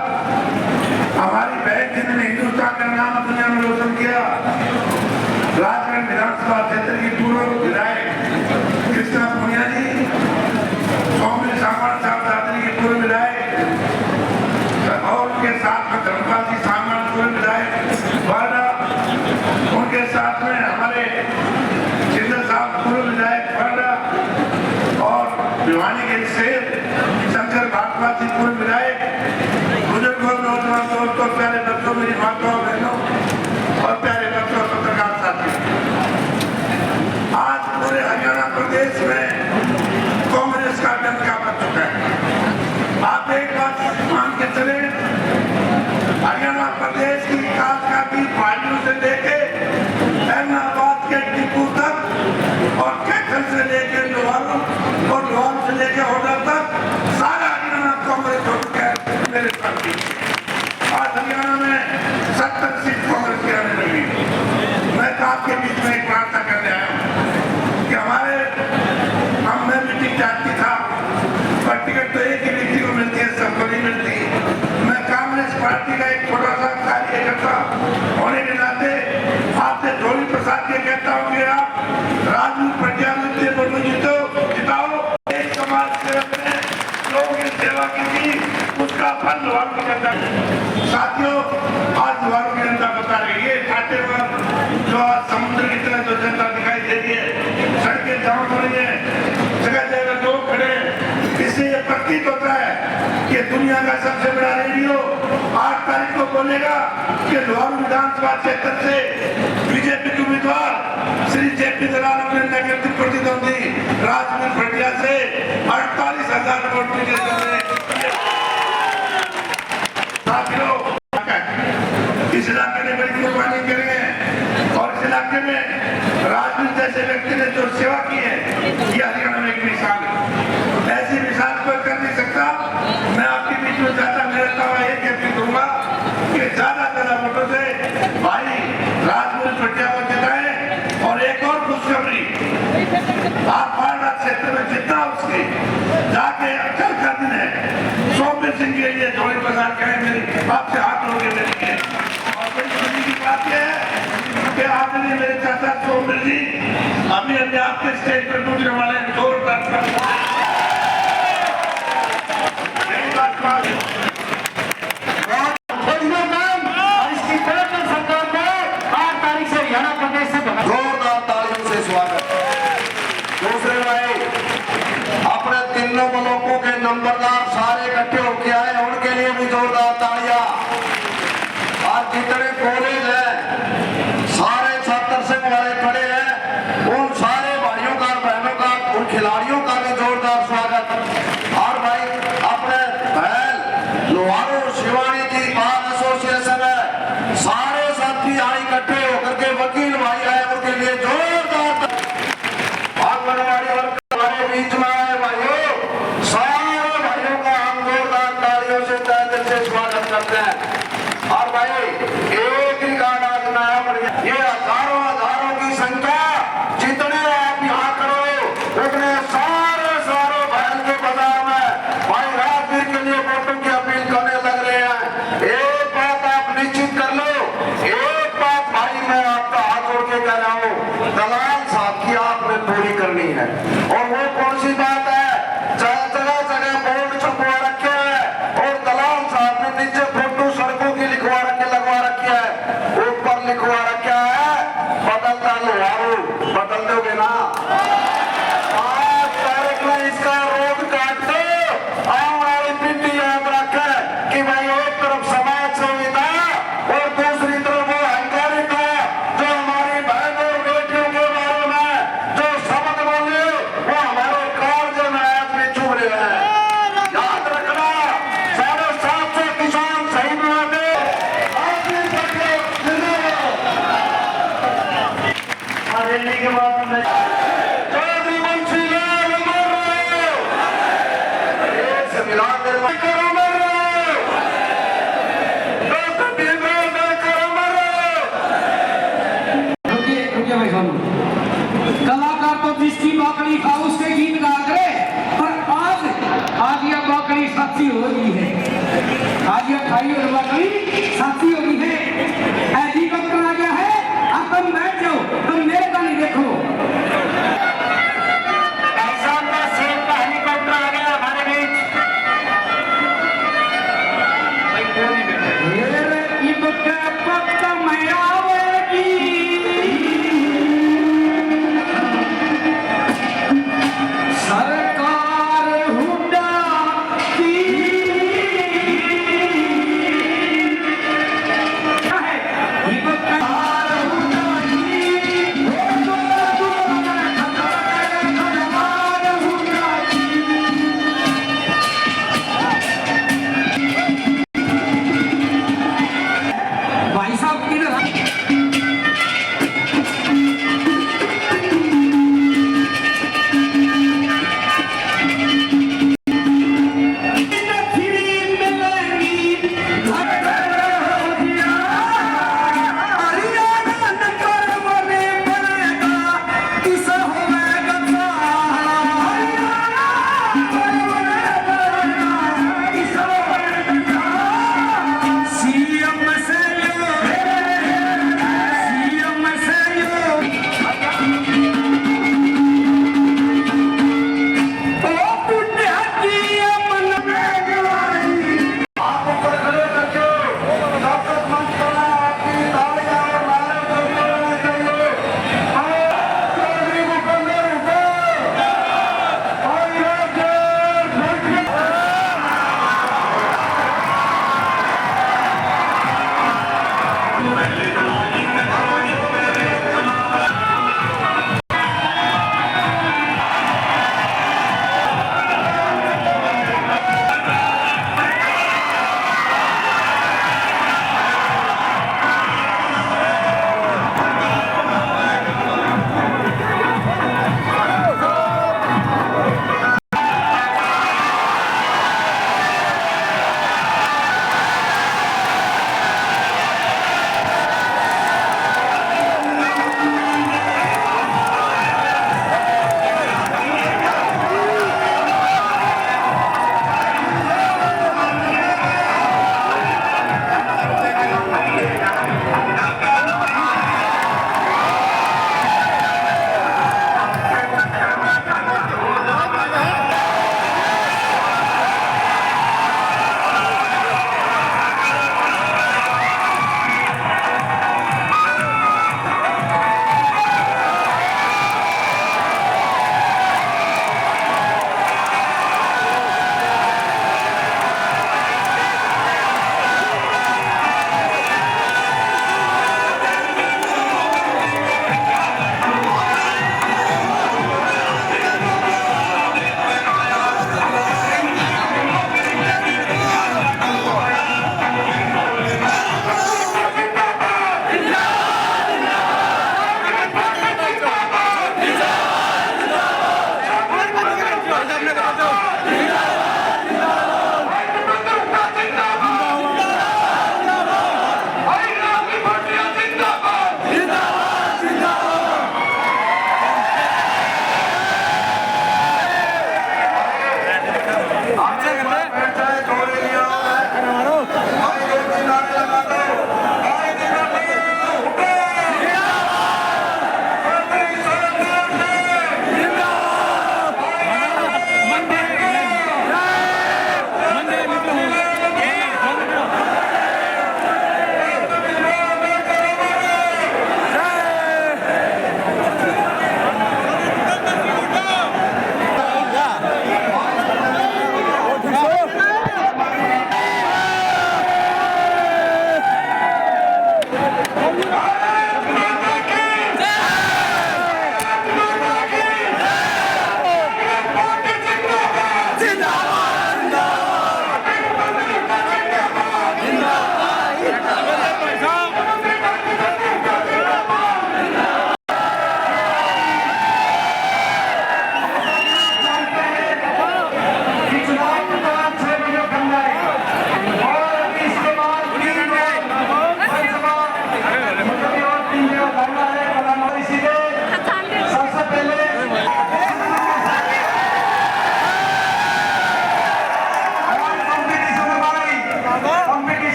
हमारी बहन जिन्होंने हिंदुस्तान का नाम दुनिया में रोशन किया, राजगढ़ विधानसभा क्षेत्र की पूर्व विधायक कृष्णा पुनिया जी, सौम्य सामान साहब दादरी के पूर्व विधायक और उनके साथ में धर्मपाल जी सामान पूर्व विधायक वार्डा, उनके साथ में हमारे जिंदर साहब पूर्व विधायक वार्डा और भिवानी के शेर शंकर भाटवा जी पूर्व विधायक, बुजुर्गों, नौजवान दोस्तों, प्यारे बच्चों, मेरी माताओं बहनों और प्यारे बच्चों, पत्रकार साथी, आज पूरे हरियाणा प्रदेश में कांग्रेस का डंका बच चुका है। आप एक बात मान के चले, हरियाणा प्रदेश की कालकाटी पार्टियों से लेके अहमदाबाद के टिप्पू तक और कैथल से लेके लोहारू और लोहारू से लेके होटल तक सारा हरियाणा कांग्रेस हो चुका है मेरे साथी। आज हरियाणा में 70 सीट कांग्रेस की आने लगी। मैं तो आपके बीच में एक प्रार्थना करने आया हूँ कि हमारे मैं मीटिंग चाहती था, पर टिकट तो एक ही व्यक्ति को मिलती है, सबको नहीं मिलती। मैं कांग्रेस पार्टी का एक छोटा सा कार्यकर्ता होने के नाते आपसे ढोली प्रसाद के कहता हूँ कि आप राजनीति प्रत्याशी से वोट जिताओ। एक समाज सेवक ने लोगों की सेवा की थी, उसका फल लोहारू की जनता। साथियों, आज लोहारू की जनता बता रही है घाटे पर जो आज समुद्र की तरह जो जनता दिखाई दे रही है, सड़कें जाम हो रही है, जगह जगह लोग खड़े हैं। इससे यह प्रतीत होता है कि दुनिया का सबसे बड़ा रेडियो 8 तारीख को बोलेगा कि लोहारू विधानसभा क्षेत्र से बीजेपी के उम्मीदवार श्री जेपी दलाल अपने नेगेटिव प्रतिद्वंदी राजवीर भटिया से 48,000 वोट इस इलाके ने बड़ी कुर्बानी करी है और इस इलाके में राजवीर जैसे व्यक्ति ने जो सेवा की है, ये हरियाणा में एक मिसाल है। ऐसी मिसाल कोई कर नहीं सकता। मैं आपके बीच में ज्यादा मेहनता हुआ एक अपील करूंगा कि ज्यादा वोटों से भाई राजवीर भटिया को जिताएं। और एक और खुशखबरी, आप पारडा क्षेत्र में जितना उसके जाके कल का दिन है, सौम्य सिंह के लिए जोड़ी प्रसाद करें, मेरी आपसे हाथ लोगे मेरे लिए। और बड़ी खुशी की बात यह है कि आपने मेरे चाचा सौम्य जी अभी अभी आपके स्टेज पर टूटने वाले जोरदार जोरदार तालियों से स्वागत। दूसरे भाई, अपने तीनों ब्लॉकों के नंबरदार सारे इकट्ठे होके आए, उनके लिए भी जोरदार तालियां। आज जितने कॉलेज है, सारे छात्र संघ वाले खड़े हैं, उन सारे भाइयों का, बहनों का, उन खिलाड़ियों का भी जोरदार स्वागत। और भाई, अपने बहन लोहारू शिवानी की बार एसोसिएशन है, सारे साथी यहाँ इकट्ठे होकर के वकील भाई आए, उनके लिए जोरदार। आंगनबाड़ी वर्कर हमारे बीच में आए भाइयों, सारे भाइयों का हम जोरदार तालियों से तहे दिल से स्वागत करते हैं। और भाई, एक ही गाना नया बढ़ गया, ये हजारों हजारों की संख्या, जितने आप यहाँ करो उतने सारे बहन के बाजार में भाई राजवीर के लिए वोटों की अपील करने लग रहे हैं। एक बात आप निश्चित कर लो, एक बात भाई मैं आपका हाथ जोड़ के कह रहा हूँ, दलाल साहब की आपने पूरी करनी है। और वो कौन सी बात है, जगह जगह बोर्ड छपवा रखे हैं और दलाल साहब ने नीचे फोटो सड़कों की लगवा रखी है, ऊपर लिखवा रखा है बदलता लोहारू। बदल दोगे ना? 5 तारीख में इसका रोड काट दो। आने वाली पीढ़ी याद रखे कि भाई एक तरफ समाज संहिता और दूसरी तरफ वो अहंकारिता जो हमारी बहन और बेटियों के बारे में जो शब्द बोले वो हमारे लेने के बाद चौधरी मुंशी लाल अमर रहे। संविधान निर्माण करो अमर रहे। डॉक्टर भीमराव अम्बेडकर अमर रहे। रुकिए भाई साहब, कलाकार तो जिसकी बाकड़ी खा उसके गीत गा करे, पर आज यह बाकड़ी सच्ची हो गई है। आज यह खाई और बाकड़ी सच्ची हो गई है। हेलीकॉप्टर आ गया है, अब तुम बैठ जाओ, तुम मेरे का नहीं देखो। भाई साहब का सेब का हेलीकॉप्टर आ गया हमारे बीच। इब के पत्त में आवेगी सरकार हुड्डा की।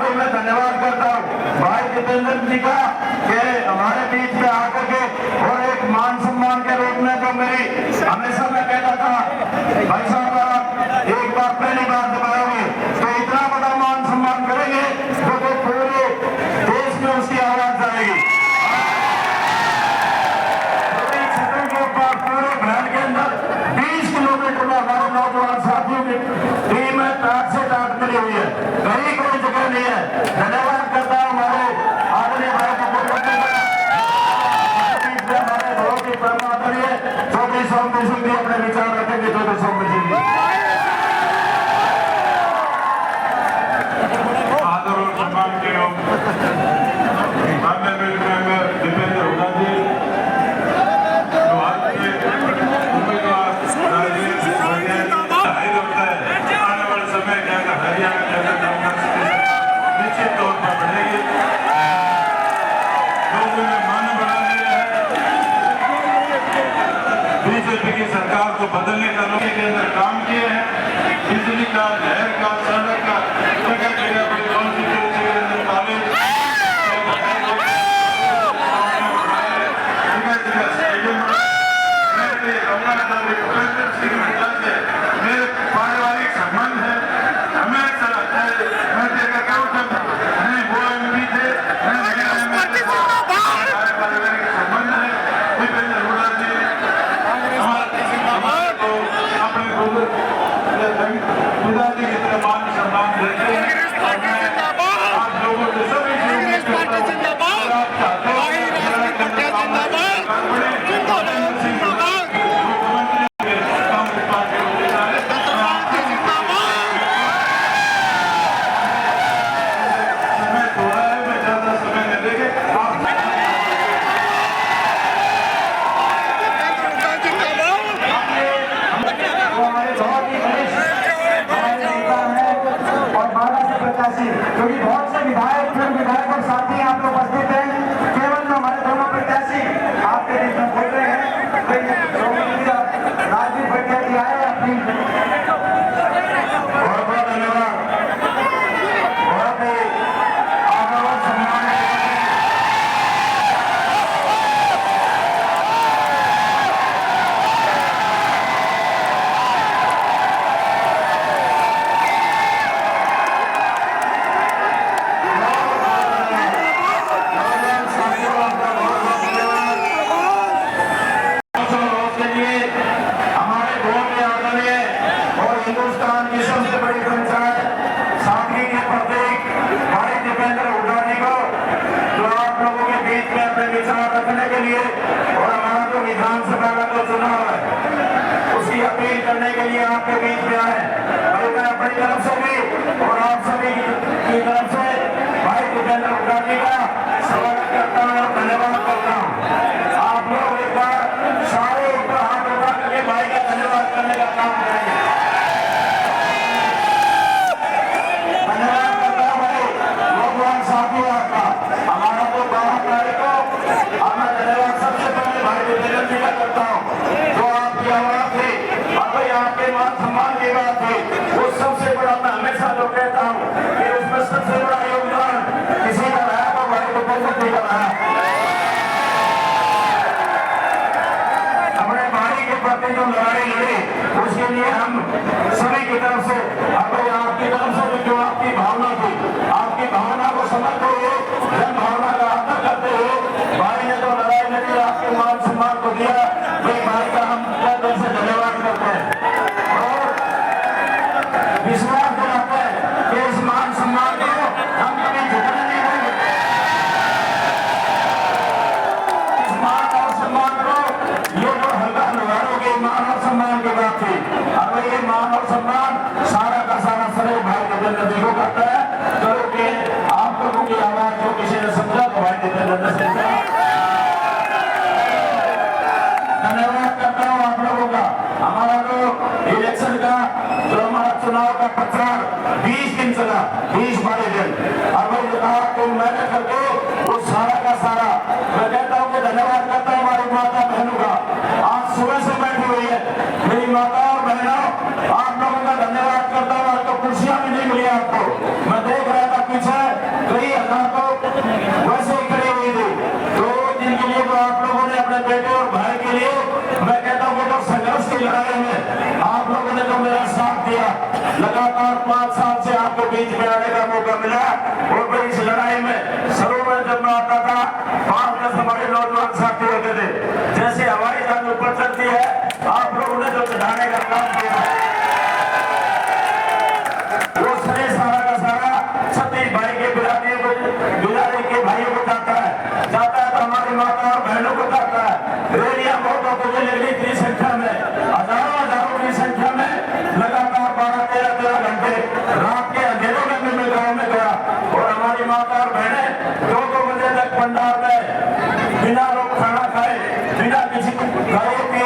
को मैं धन्यवाद करता हूँ भाई जितेंद्र जी का कि हमारे बीच में आकर के और एक मान सम्मान के रूप में जो मेरी हमेशा मैं कहता था भाई साहब आप एक बार पहली बार दबाओगे तो इतना बड़ा मान सम्मान करेंगे तो पूरे देश में उसकी आवाज जाएगी। पूरे भैन के अंदर 20 किलोमीटर में हमारे नौजवान साथियों की टीम है, टाट से टाट मिली हुई है, कहीं कोई जगह नहीं है। धन्यवाद करता हूँ हमारे आदरणीय भाई को हमारे बहुत ही परमादरणीय चौधरी सोमवीर सिंह भी अपने विचार रखेंगे। चौधरी सोमवीर सिंह जी आदर और सम्मान के योग दीपेंद्र हुड्डा जी आने वाले समय हरियाणा निश्चित तौर पर बढ़ेगी। लोगों ने मन बना लिया है बीजेपी की सरकार को बदलने का लोगों के अंदर काम किए हैं। बिजली का, नहर का, सड़क का, जगह जगह पर कॉन्स्टिट्यूंसी के अंदर कॉलेज मेरे पारिवारिक संबंध है। हमेशा मैं देखा नहीं वो एमपी थे पारिवारिक संबंध है। दीपेंद्र हुड्डा जी को अपने पिताजी की तरह मान सम्मान देते हैं और मैं आप लोगों से सभी क्योंकि बहुत से विधायक फिर विधायक और साथी आप लोग उपस्थित हैं। केवल जो हमारे दोनों प्रत्याशी आपके बीच में बोल रहे हैं राजीव भटिया जी आए अपनी बहुत बहुत धन्यवाद। बहुत ही आदर और सम्मान हिंदुस्तान की सबसे बड़ी पंचायत सादगी के प्रतीक भाई दीपेंद्र हुड्डा जी को जो आप लोगों के बीच में अपने विचार रखने के लिए और हमारा जो विधानसभा का जो चुनाव है उसकी अपील करने के लिए आपके बीच में आए। भाई मैं अपनी तरफ से भी और आप सभी की तरफ से भाई दीपेंद्र हुड्डा जी का स्वागत करता हूँ और धन्यवाद करता हूँ। आप लोग एक बार सारे ऊपर हाथ उठा करके भाई का धन्यवाद करने का काम करेंगे। हमारा तो 12 तारीख को और मैं धन्यवाद सबसे पहले भाई दीपेंद्र जी का करता हूँ जो आपकी आवाज थी और भाई आपके मान सम्मान की बात थी वो सबसे बड़ा मैं हमेशा जो कहता हूँ कि उसमें सबसे बड़ा योगदान किसी का रहा तो भाई दीपेंद्र जी का रहा। अपने भाई के प्रति जो लड़ाई लड़ी उसके लिए हम सभी की तरफ से भाई आपकी तरफ से जो आपकी भावना थी आपकी भावना को समझते हुए जन भावना का आदर करते हुए भाई ने जो लड़ाई लड़ी आपके मान सम्मान को दिया भाई का हम दिल से धन्यवाद करते हैं और विश्वास दिलाते हैं कि इस मान सम्मान को हम कभी झुकने नहीं देंगे। इस मान और सम्मान को ये जो हल्का हलवारों के मान और सम्मान की बात थी अब ये मान और सम्मान सारा का सारा सरे भाई दीपेंद्र जी को करता है। करो कि आप लोगों की आवाज को किसी ने समझा तो भाई दीपेंद्र सिंह का धन्यवाद करता हूँ आप लोगों का। हमारा जो इलेक्शन का जो हमारा चुनाव का प्रचार 20 दिन चला 20-22 दिन और भाई जो कहा कि मेहनत करके वो सारा का सारा मैं कहता हूँ कि धन्यवाद करता हूँ हमारी माता बहनों का। आज सुबह से बैठी हुई है मेरी माता और बहनों आप लोगों का धन्यवाद करता हूँ। आज तो कुर्सियां भी नहीं मिली आपको मैं देख रहा था पीछे अपने बेटे और भाई के लिए मैं कहता हूँ वो तो संघर्ष की लड़ाई में आप लोगों ने तो मेरा साथ दिया। लगातार 5 साल से आपको बीच में आने का मौका मिला और मैं इस लड़ाई में शुरू में जब मैं आता था 5-10 हमारे नौजवान साथी होते थे। जैसे हवाई जहाज ऊपर चलती है आप लोगों ने जो चढ़ाने का काम किया वो सारा का सारा सतीश भाई के बिरादरी के भाइयों को जाता है तो हमारी माता और बहनों को जाता है। रेलियां बहुत होती लगी इतनी संख्या में हजारों की संख्या में लगातार 12-13 घंटे रात के अंधेरों में भी मैं गाँव में गया और हमारी माता और बहनें 2-2 बजे तक पंडाल में बिना लोग खाना खाए बिना किसी गायों के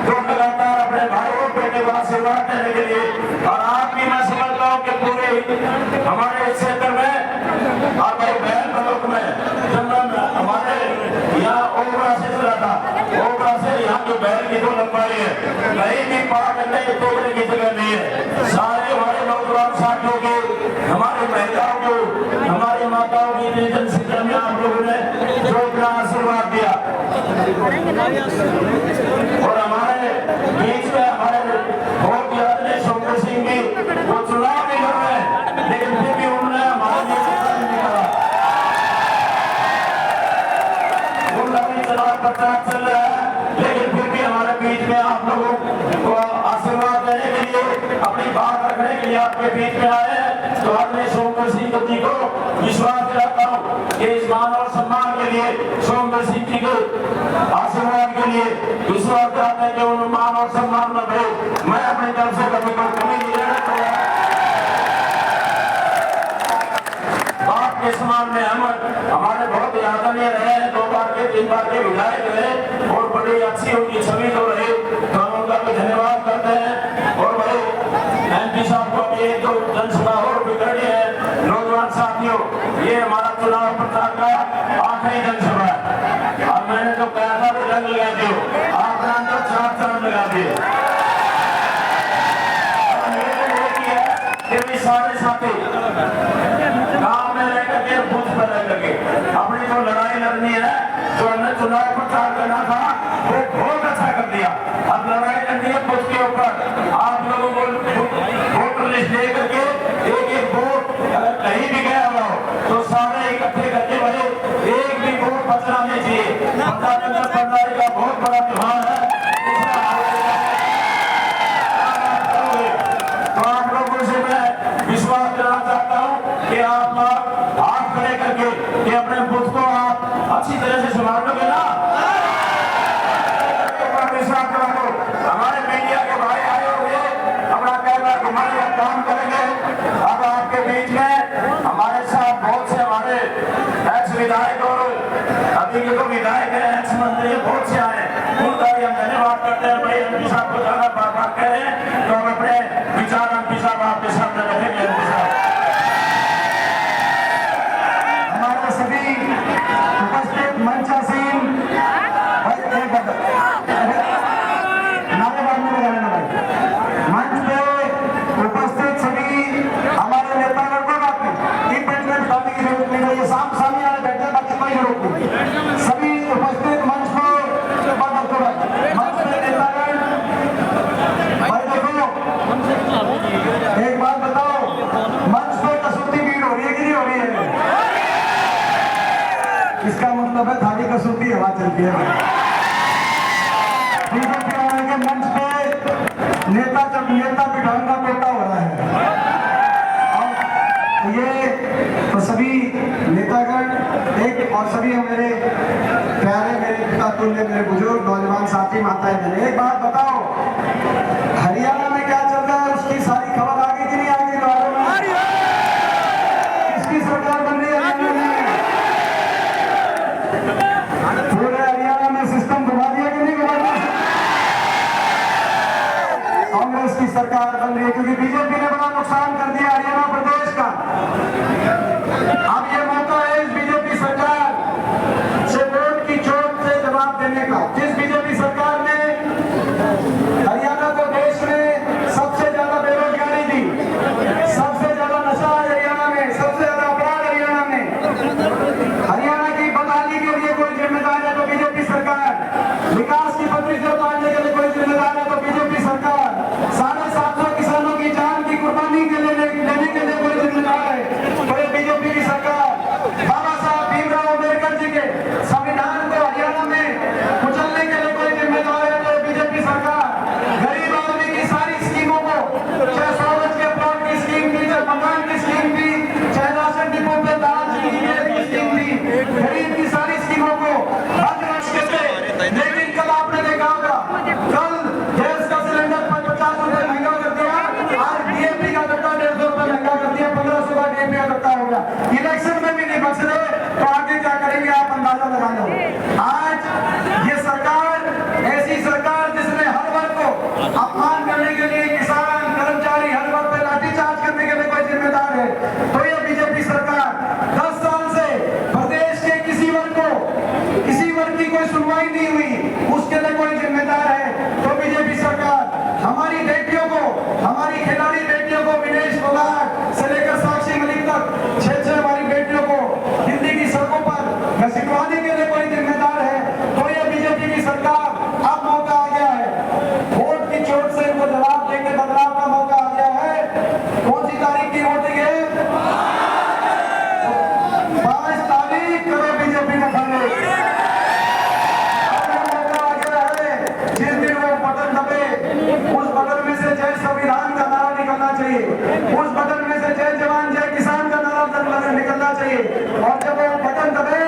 जो लगातार अपने भाइयों बेटे को आशीर्वाद देने के लिए। और आप भी मैं समझता हूँ कि पूरे हमारे क्षेत्र में और मेरे बहन बलोक में जब मैं हमारे यहाँ ओबरा से चला था, ओबरा से यहाँ की बहन की जो लंबाई है कहीं भी पार करने तोड़ने की जगह नहीं है। सारे हमारे नौजवान साथियों के हमारी महिलाओं को हमारी माताओं की इतनी जनसंख्या में आप लोगों ने जो इतना आशीर्वाद दिया और हमारे बीच में हमारे बहुत याद सोमदेव सिंह जी वो चुनाव नहीं कर रहे हैं लेकिन फिर भी उन्होंने हमारे लिए नहीं निकाला। उनका भी चुनाव प्रचार चल रहा है लेकिन फिर भी हमारे बीच में आप लोगों को आशीर्वाद देने के लिए अपनी बात रखने के लिए आपके बीच में आए हैं। तो आज मैं सोमदेव सिंह जी को विश्वास दिलाता हूँ कि इस मान और सम्मान के लिए सोमदेव सिंह जी के आशीर्वाद के लिए विश्वास दिलाते हैं कि उन मान और सम्मान में भाई मैं अपनी तरफ से कभी कोई कमी नहीं रहना चाहिए। बात के समान में हम हमारे बहुत आदरणीय रहे हैं, 2 बार के 3 बार के विधायक रहे और बड़ी अच्छी उनकी छवि तो रही तो हम उनका भी धन्यवाद करते हैं। और भाई MP साहब को भी एक 2 जनसभा और बिगड़ी है। नौजवान साथियों ये हमारा चुनाव प्रचार का आखिरी जनसभा है और मैंने तो कहा था कि रंग लगा दियो आपने तो 4 चरण लगा दिए। सारे साथी गांव में रहकर के बूथ पर रह करके अपनी जो लड़ाई लड़नी है जो हमने चुनाव प्रचार करना था वो बहुत अच्छा कर दिया। अब लड़ाई लड़नी है बूथ के ऊपर आप लोगों को वोटर लिस्ट दे करके एक वोट अगर कहीं भी गया हुआ हो तो सारे इकट्ठे करके बने एक भी वोट बचना नहीं चाहिए। पंडारी का बहुत बड़ा त्योहार है तो आप लोगों से मैं विश्वास करना चाहता हूँ कि आप लोग हाथ खड़े करके कि अपने बुद्ध को आप अच्छी तरह से संभाल लोगे ना। विश्वास करा दो हमारे मीडिया के भाई आए हुए अपना कहना घुमाने का काम करेंगे। अब आपके बीच में हमारे साथ बहुत से हमारे एक्स विधायक और अभी के तो विधायक है एक्स मंत्री बहुत से आए उनका भी हम धन्यवाद करते हैं। भाई MP साहब को ज्यादा बात कह रहे हैं तो हम अपने विचार MP साहब आपके सामने रखेंगे। MP साहब हमारे सभी उपस्थित मंचासीन मंच पे उपस्थित सभी हमारे नेतागण को बाकी 3 मिनट में बताने की जरूरत नहीं है। सामने वाले बैठे बाकी कोई जरूरत नहीं। सभी उपस्थित मंच को मंच पे नेतागण भाई देखो एक बात बताओ मंच पे कसूती भीड़ हो रही है कि नहीं हो रही है? इसका मतलब है थाली कसूती हवा चलती है। बीजेपी वाले के मंच पे नेता बिठाने का कोटा हो रहा है और ये तो सभी नेतागण एक और सभी मेरे प्यारे मेरे पिता तुल्य मेरे बुजुर्ग नौजवान साथी माताएं बहनें एक बात बताओ हरियाणा में क्या चल रहा है उसकी सारी खबर आ गई कि नहीं आ गई? इसकी सरकार बन रही है हरियाणा में पूरे हरियाणा में सिस्टम घुमा दिया कि नहीं घुमा दिया? कांग्रेस की सरकार बन रही है क्योंकि बीजेपी ने बड़ा नुकसान कर दिया हरियाणा प्रदेश का। अब ये मौका है इस बीजेपी सरकार से वोट की चोट से जवाब देने का। जिस बीजेपी सरकार ने हरियाणा को देश में सबसे ज्यादा बेरोजगारी दी, सबसे ज्यादा नशा हरियाणा में, सबसे ज्यादा अपराध हरियाणा में, हरियाणा की बदहाली के लिए कोई जिम्मेदार है तो बीजेपी सरकार। विकास की पटरी से उतारने के लिए कोई जिम्मेदार है तो बीजेपी सरकार। 750 किसानों की जान की कुर्बानी के लिए लेने के लिए कोई जिम्मेदार है तो ये बीजेपी की सरकार। बाबा साहब भीमराव अम्बेडकर जी के संविधान को हरियाणा में कुचलने के लिए कोई जिम्मेदार है तो ये बीजेपी सरकार। गरीब आदमी की सारी स्कीमों को, चाहे 100 गज के प्लॉट की स्कीम थी, चाहे मकान की स्कीम थी, चाहे राशन डिपो पे दाल की स्कीम थी, गरीब की सारी स्कीमों को बंद रखते थे। लेकिन कल आपने देखा होगा, कल गैस का सिलेंडर 50 रुपए महंगा कर दिया, आज डीएपी का कट्टा 150 रुपए महंगा कर दिया, 1500 का डीएपी का कट्टा हो गया। इलेक्शन में भी नहीं बच रहे तो आगे क्या करेंगे आप अंदाजा लगा लो। आज ये सरकार, ऐसी सरकार जिसने हर वर्ग को अपमान करने के लिए, किसान, कर्मचारी, हर वर्ग पे लाठीचार्ज करने के लिए कोई जिम्मेदार है तो ये बीजेपी सरकार। 10 साल से प्रदेश के किसी वर्ग की कोई सुनवाई नहीं हुई, उसके लिए कोई जिम्मेदार है तो बीजेपी सरकार। हमारी बेटियों को, हमारी खिलाड़ी बेटियों को, विनेश फोगाट से लेकर साक्षी मलिक तक 6 हमारी बेटियों को दिल्ली की सड़कों पर घसीटवाने के लिए कोई जिम्मेदार है तो ये बीजेपी की सरकार। अब मौका आ गया है, वोट की चोट से इनको जवाब देकर बदलाव का मौका आ गया है। कौन सी तारीख की वोटिंग है? 5 तारीख करो बीजेपी को फंडे। जिस दिन वो बटन दबे, उस बटन में से जय संविधान का नारा निकलना चाहिए, उस बटन में से जय जवान जय किसान का नारा निकलना चाहिए। और जब वो बटन दबे,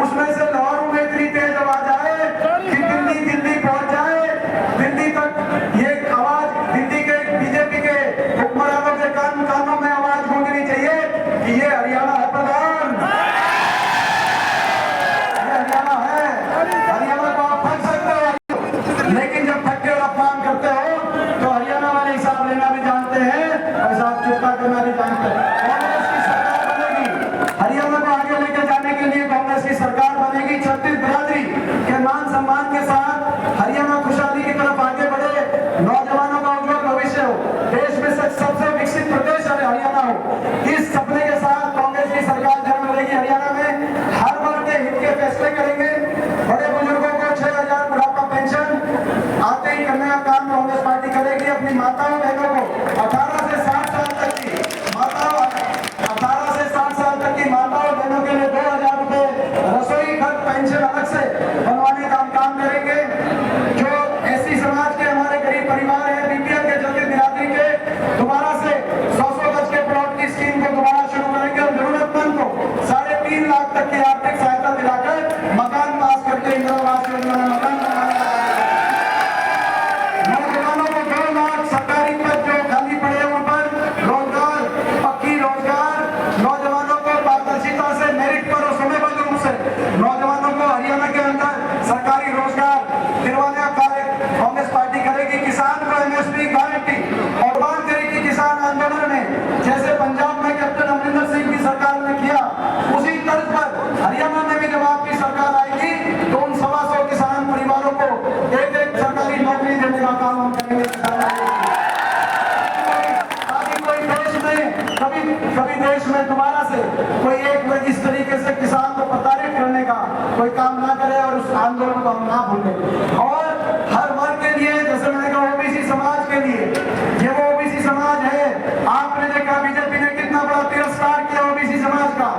उसमें से लाहौर में इतनी तेज आवाज आए कि दिल्ली पहुंच जाए, दिल्ली तक ये आवाज, दिल्ली के बीजेपी के हुक्मरानों के कानों में आवाज गूंजनी चाहिए कि ये हरियाणा है प्रधान, ये हरियाणा है। हरियाणा को आप ठग सकते हो, लेकिन जब ठग के और अपमान करते हो तो हरियाणा वाले हिसाब लेना भी जानते हैं और हिसाब चुकता करना भी जानते हैं। कांग्रेस की सरकार बनेगी, हरियाणा को आगे लेके जाने के लिए कांग्रेस की सरकार बनेगी। छत्तीस बिरादरी के मान सम्मान के साथ हरियाणा खुशहाली की तरफ आगे बढ़े, नौजवानों का उज्जवल भविष्य हो, देश में से सबसे विकसित प्रदेश हरियाणा हो। इस सपने के साथ कांग्रेस की सरकार जन्म लेगी हरियाणा में। हर वर्ग के हित के फैसले करेंगे। बड़े बुजुर्गों को 6000 बुढ़ापा पेंशन आते ही करने का काम कांग्रेस पार्टी करेगी। अपनी माताओं बहनों को 18 से 60 साल तक की माताओं, 18 से 60 साल तक की माताओं बहनों के लिए 2000 रुपए रसोई खर्च पेंशन अलग से बनवाने का काम करेंगे। जो एससी समाज के हमारे गरीब परिवार हैं, बीपीएल के, जल्दी बिरादरी के, दोबारा से 100 गज के प्लॉट की स्कीम को दोबारा शुरू करेंगे और जरूरतमंद को 3.5 लाख तक की आर्थिक सहायता दिलाकर मकान पास करके इंदिरा आवास योजना में मकान बनाने का नौजवानों को 2 लाख सरकारी पद जो खाली पड़े हैं उन पर रोजगार, पक्की रोजगार, नौजवानों को पारदर्शिता से, मेरिट पर और समयबद्ध रूप से नौजवानों को हरियाणा के अंदर सरकारी रोजगार दिलवाने का कार्य कांग्रेस पार्टी करेगी। किसान को एमएसपी गारंटी और बात करेगी किसान आंदोलन में, जैसे पंजाब में कैप्टन अमरिंदर सिंह की सरकार ने किया, उसी तर्ज पर हरियाणा में भी जब आपकी सरकार आएगी तो उन 125 किसान परिवारों को एक सरकारी नौकरी देने का काम हम करेंगे। ताकि कोई देश में कभी देश में दोबारा से कोई एक वर्ग इस तरीके से किसान को प्रताड़ित करने का कोई काम ना करे और उस आंदोलन को हम ना भूलें। और हर वर्ग के लिए, जैसे मैंने कहा ओबीसी समाज के लिए, ये वो ओबीसी समाज है। आपने देखा बीजेपी ने कितना बड़ा तिरस्कार किया ओबीसी समाज का।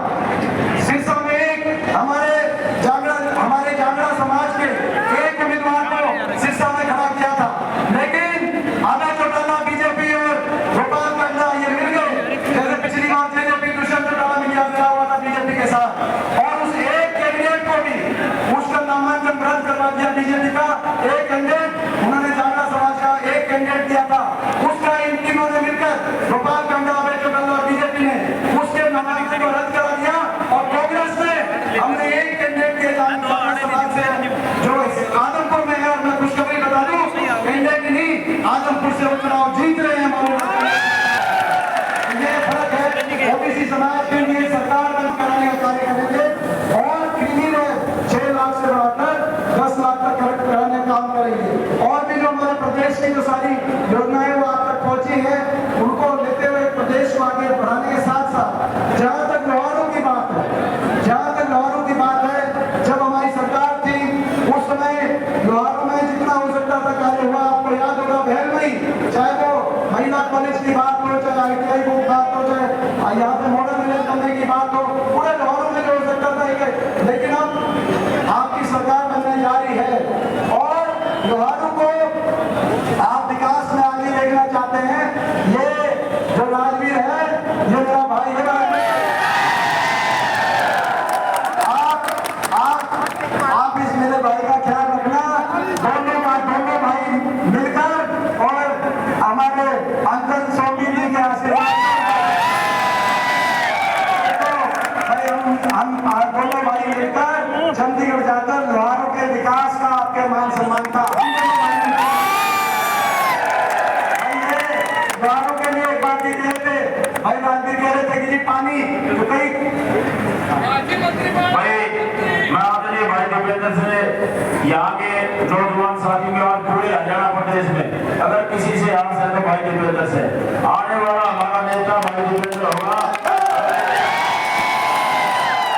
सिरसा में एक हमारे जांगड़ा समाज के एक उम्मीदवार को सिरसा में खड़ा किया था, लेकिन आधा चौटाला बीजेपी और गोपाल कंडा ये मिल गए, जैसे पिछली बार बीजेपी दुष्यंत चौटाला मिला हुआ था बीजेपी के साथ। और उस एक कैंडिडेट को भी उसका नामांकन रद्द करवा दिया बीजेपी का। एक कैंडिडेट उन्होंने जांगड़ा समाज का एक कैंडिडेट दिया था, उसका इन तीनों ने मिलकर गोपाल कंडा, अभय चौटाला और बीजेपी ने उसके नामांकन को रद्द करा दिया। और कांग्रेस ने हमने एक कैंडिडेट दिया जांगड़ा समाज से जो आदमपुर में है, और मैं खुशखबरी बता दूं, कैंडिडेट नहीं आदमपुर से चुनाव जीत रहे हैं। ये फर्क है। ओबीसी समाज के लिए सरकार बंद कराने का कार्य करेंगे और क्रिमिनल है 6 लाख से बढ़ाकर 10 लाख तक कलेक्ट कराने का काम करेंगे। और भी जो हमारे प्रदेश की जो सारी योजनाएं वो आप तक पहुंची है, उनको लेते हुए प्रदेश को आगे बढ़ाने के साथ साथ जहां तक लाहौरों की बात है, जब हमारी सरकार थी उस समय कॉलेज की बात हो, चाहे ITI की बात हो, चाहे यहाँ पे मॉडल विलेज करने की बात हो, पूरे लोहारू में जो सेक्टर था, लेकिन अब आपकी सरकार बनने जा रही है और लोहारू को आप विकास में आगे देखना चाहते हैं। ये जो राजवीर है, ये मेरा भाई है। आप इस मेरे भाई का ख्याल रखना। दोनों भाई मिलकर और हमारे अंकल सोमी जी के आशीर्वाद हम दोनों भाई मिलकर चंडीगढ़ जाकर लोहारू के विकास का, आपके मान सम्मान का लोहारू के लिए एक बात ही कह रहे थे भाई, राजवीर कह रहे थे कि जी पानी तो कई भाई मैं आदरणीय भाई देवेंद्र से यहाँ के नौजवान साथियों के बाद पूरे हरियाणा प्रदेश में अगर किसी से आस है तो भाई देवेंद्र से आने वाला हमारा नेता भाई देवेंद्र होगा।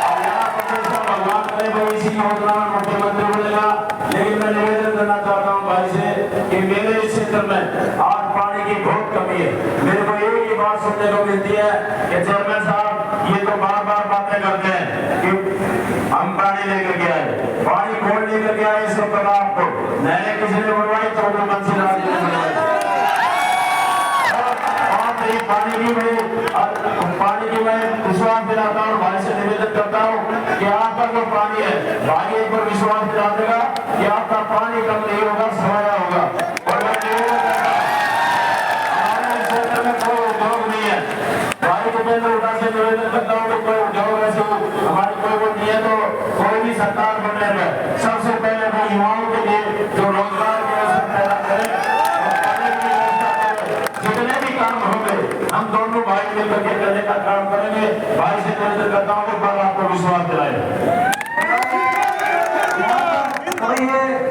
हरियाणा प्रदेश का भगवान करे वो इसी योजना में मुख्यमंत्री बनेगा। लेकिन मैं निवेदन करना चाहता हूँ भाई से कि मेरे इस क्षेत्र में आज पानी की बहुत कमी है। मेरे को एक ही बात सुनने को मिलती है कि चेयरमैन साहब ये तो बार बार बातें करते हैं कि हम पानी लेकर के आए, पानी कौन लेकर के आए इसको पता आपको? नहरें किसी ने बनवाई? 14 मंजिल आदमी ने बनवाई। और पानी की मैं विश्वास दिलाता हूँ, भाई से निवेदन करता हूँ कि आपका जो पानी है भाई एक बार विश्वास दिला देगा कि आपका पानी कम नहीं होगा, समाया होगा। और मैं निवेदन करता हूँ हमारे इस क्षेत्र में कोई उद्योग नहीं है, भाई देवेंद्र उठा से निवेदन करता हूँ कि कोई उद्योग ऐसे हमारी कोई वो नहीं है तो कोई भी सरकार बनने में सबसे पहले वो युवाओं के लिए जो रोजगार के अवसर पैदा करें और पानी की व्यवस्था करें। जितने भी काम होंगे हम दोनों भाई मिलकर के करने का काम करेंगे। भाई से निवेदन करता हूँ कि पर आपको विश्वास दिलाए।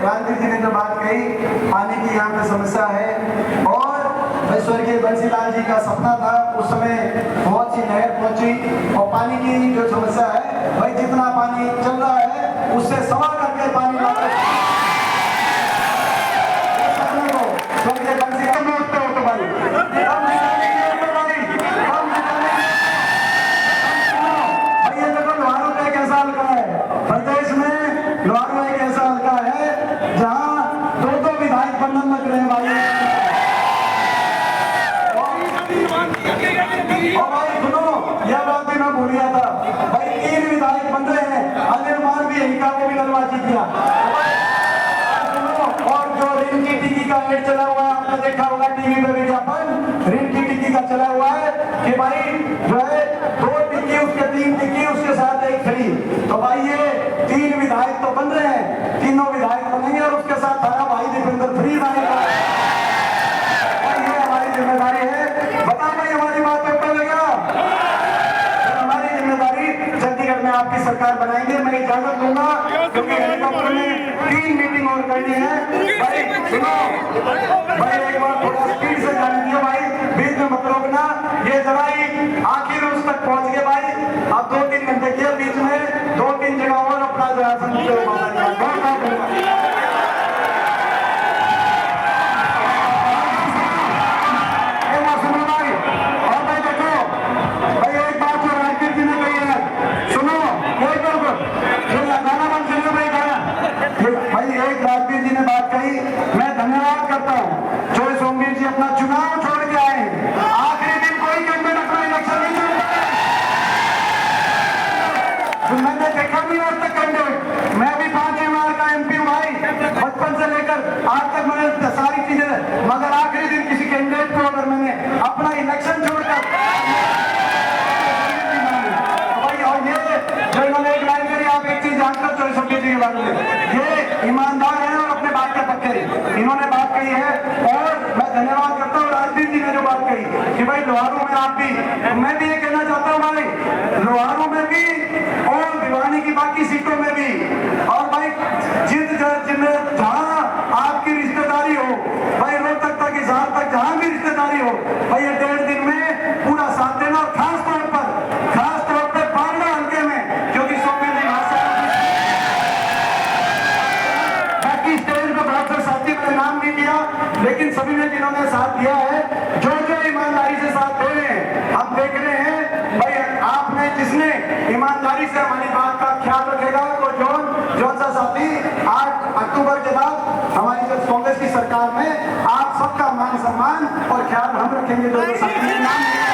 राजवीर जी ने जो बात कही, पानी की यहाँ पे समस्या है और स्वर्गीय बंसीलाल जी का सपना था, उस समय बहुत सी नहर पहुंची और पानी की जो समस्या है भाई, जितना पानी चल रहा है उससे सवा करके पानी लाते सपने को स्वर्गीय बंसीलाल मोड़ते हो तो भाई ये देखो लोहारू का एक ऐसा हल्का है प्रदेश में, लोहारू एक ऐसा हल्का है जहाँ दो विधायक बंधन लग रहे हैं भाई। और भाई सुनो, यह बात भी मैं भूल गया था भाई, 3 विधायक बन रहे हैं, अनिल कुमार भी यही का, वो भी निर्वाचित किया। और जो ऋण की टिक्की का एड चला हुआ है, आपने देखा होगा टीवी पे विज्ञापन, ऋण की टिक्की का चला हुआ है कि भाई जो है 2 टिक्की उसके 3 टिक्की उसके साथ एक फ्री। तो भाई ये 3 विधायक तो बन रहे हैं, तीनों विधायक बनेंगे और उसके साथ हमारा भाई देवेंद्र फ्री बनेगा। ये हमारी जिम्मेदारी है। बता भाई हमारी बात पर लगा, हमारी जिम्मेदारी चंडीगढ़ में आपकी सरकार बनाएंगे। मैं इजाजत दूंगा क्योंकि हेलीकॉप्टर में 3 मीटिंग और करनी है। भाई सुनो भाई, एक बार थोड़ा स्पीड से जाने दियो भाई, बीच में मत रोकना। ये जरा ही आखिर उस तक पहुंच गए भाई, अब 2-3 घंटे किया, बीच में 2-3 जगह और अपना जो है राजवीर जी ने बात कही, मैं धन्यवाद करता हूँ जो सोमवीर जी अपना चुनाव छोड़ के आए, आखिरी दिन कोई कैंडिडेट अपना इलेक्शन नहीं छोड़, मैंने देखा नहीं आज तक कैंडिडेट। मैं भी 5 बार का MP हूँ भाई, बचपन से लेकर आज तक मैंने सारी चीजें, मगर आखिरी दिन किसी कैंडिडेट को अगर मैंने अपना इलेक्शन छोड़कर और ये जो इन्होंने एक लाइन करी, आप एक चीज जानकर चोरी सोमवीर जी के बारे में, ये ईमानदार है और अपने बात के पक्के इन्होंने बात कही है। और मैं धन्यवाद करता हूँ राजवीर जी ने जो बात कही कि भाई लोहारू में आप भी, मैं भी ये कहना चाहता हूँ भाई, लोहारू में भी और भिवानी की बाकी सीटों में भी, और भाई जिनमें जहाँ आपकी रिश्तेदारी हो भाई, रोहतक तक हिसार तक जहाँ भी रिश्तेदारी हो भाई, ये 1.5 दिन में पूरा साथ देना। और खास तौर पर बांगड़ा हल्के में, क्योंकि सोमवीर जी बाकी स्टेज पर बहुत सारे साथी, मैंने नाम नहीं दिया लेकिन सभी ने जिन्होंने साथ दिया है, जो हमें जिसने ईमानदारी से हमारी बात का ख्याल रखेगा तो जौन सा साथी 8 अक्टूबर के बाद हमारी जो कांग्रेस की सरकार में आप सबका मान सम्मान और ख्याल हम रखेंगे। जो साथी नाम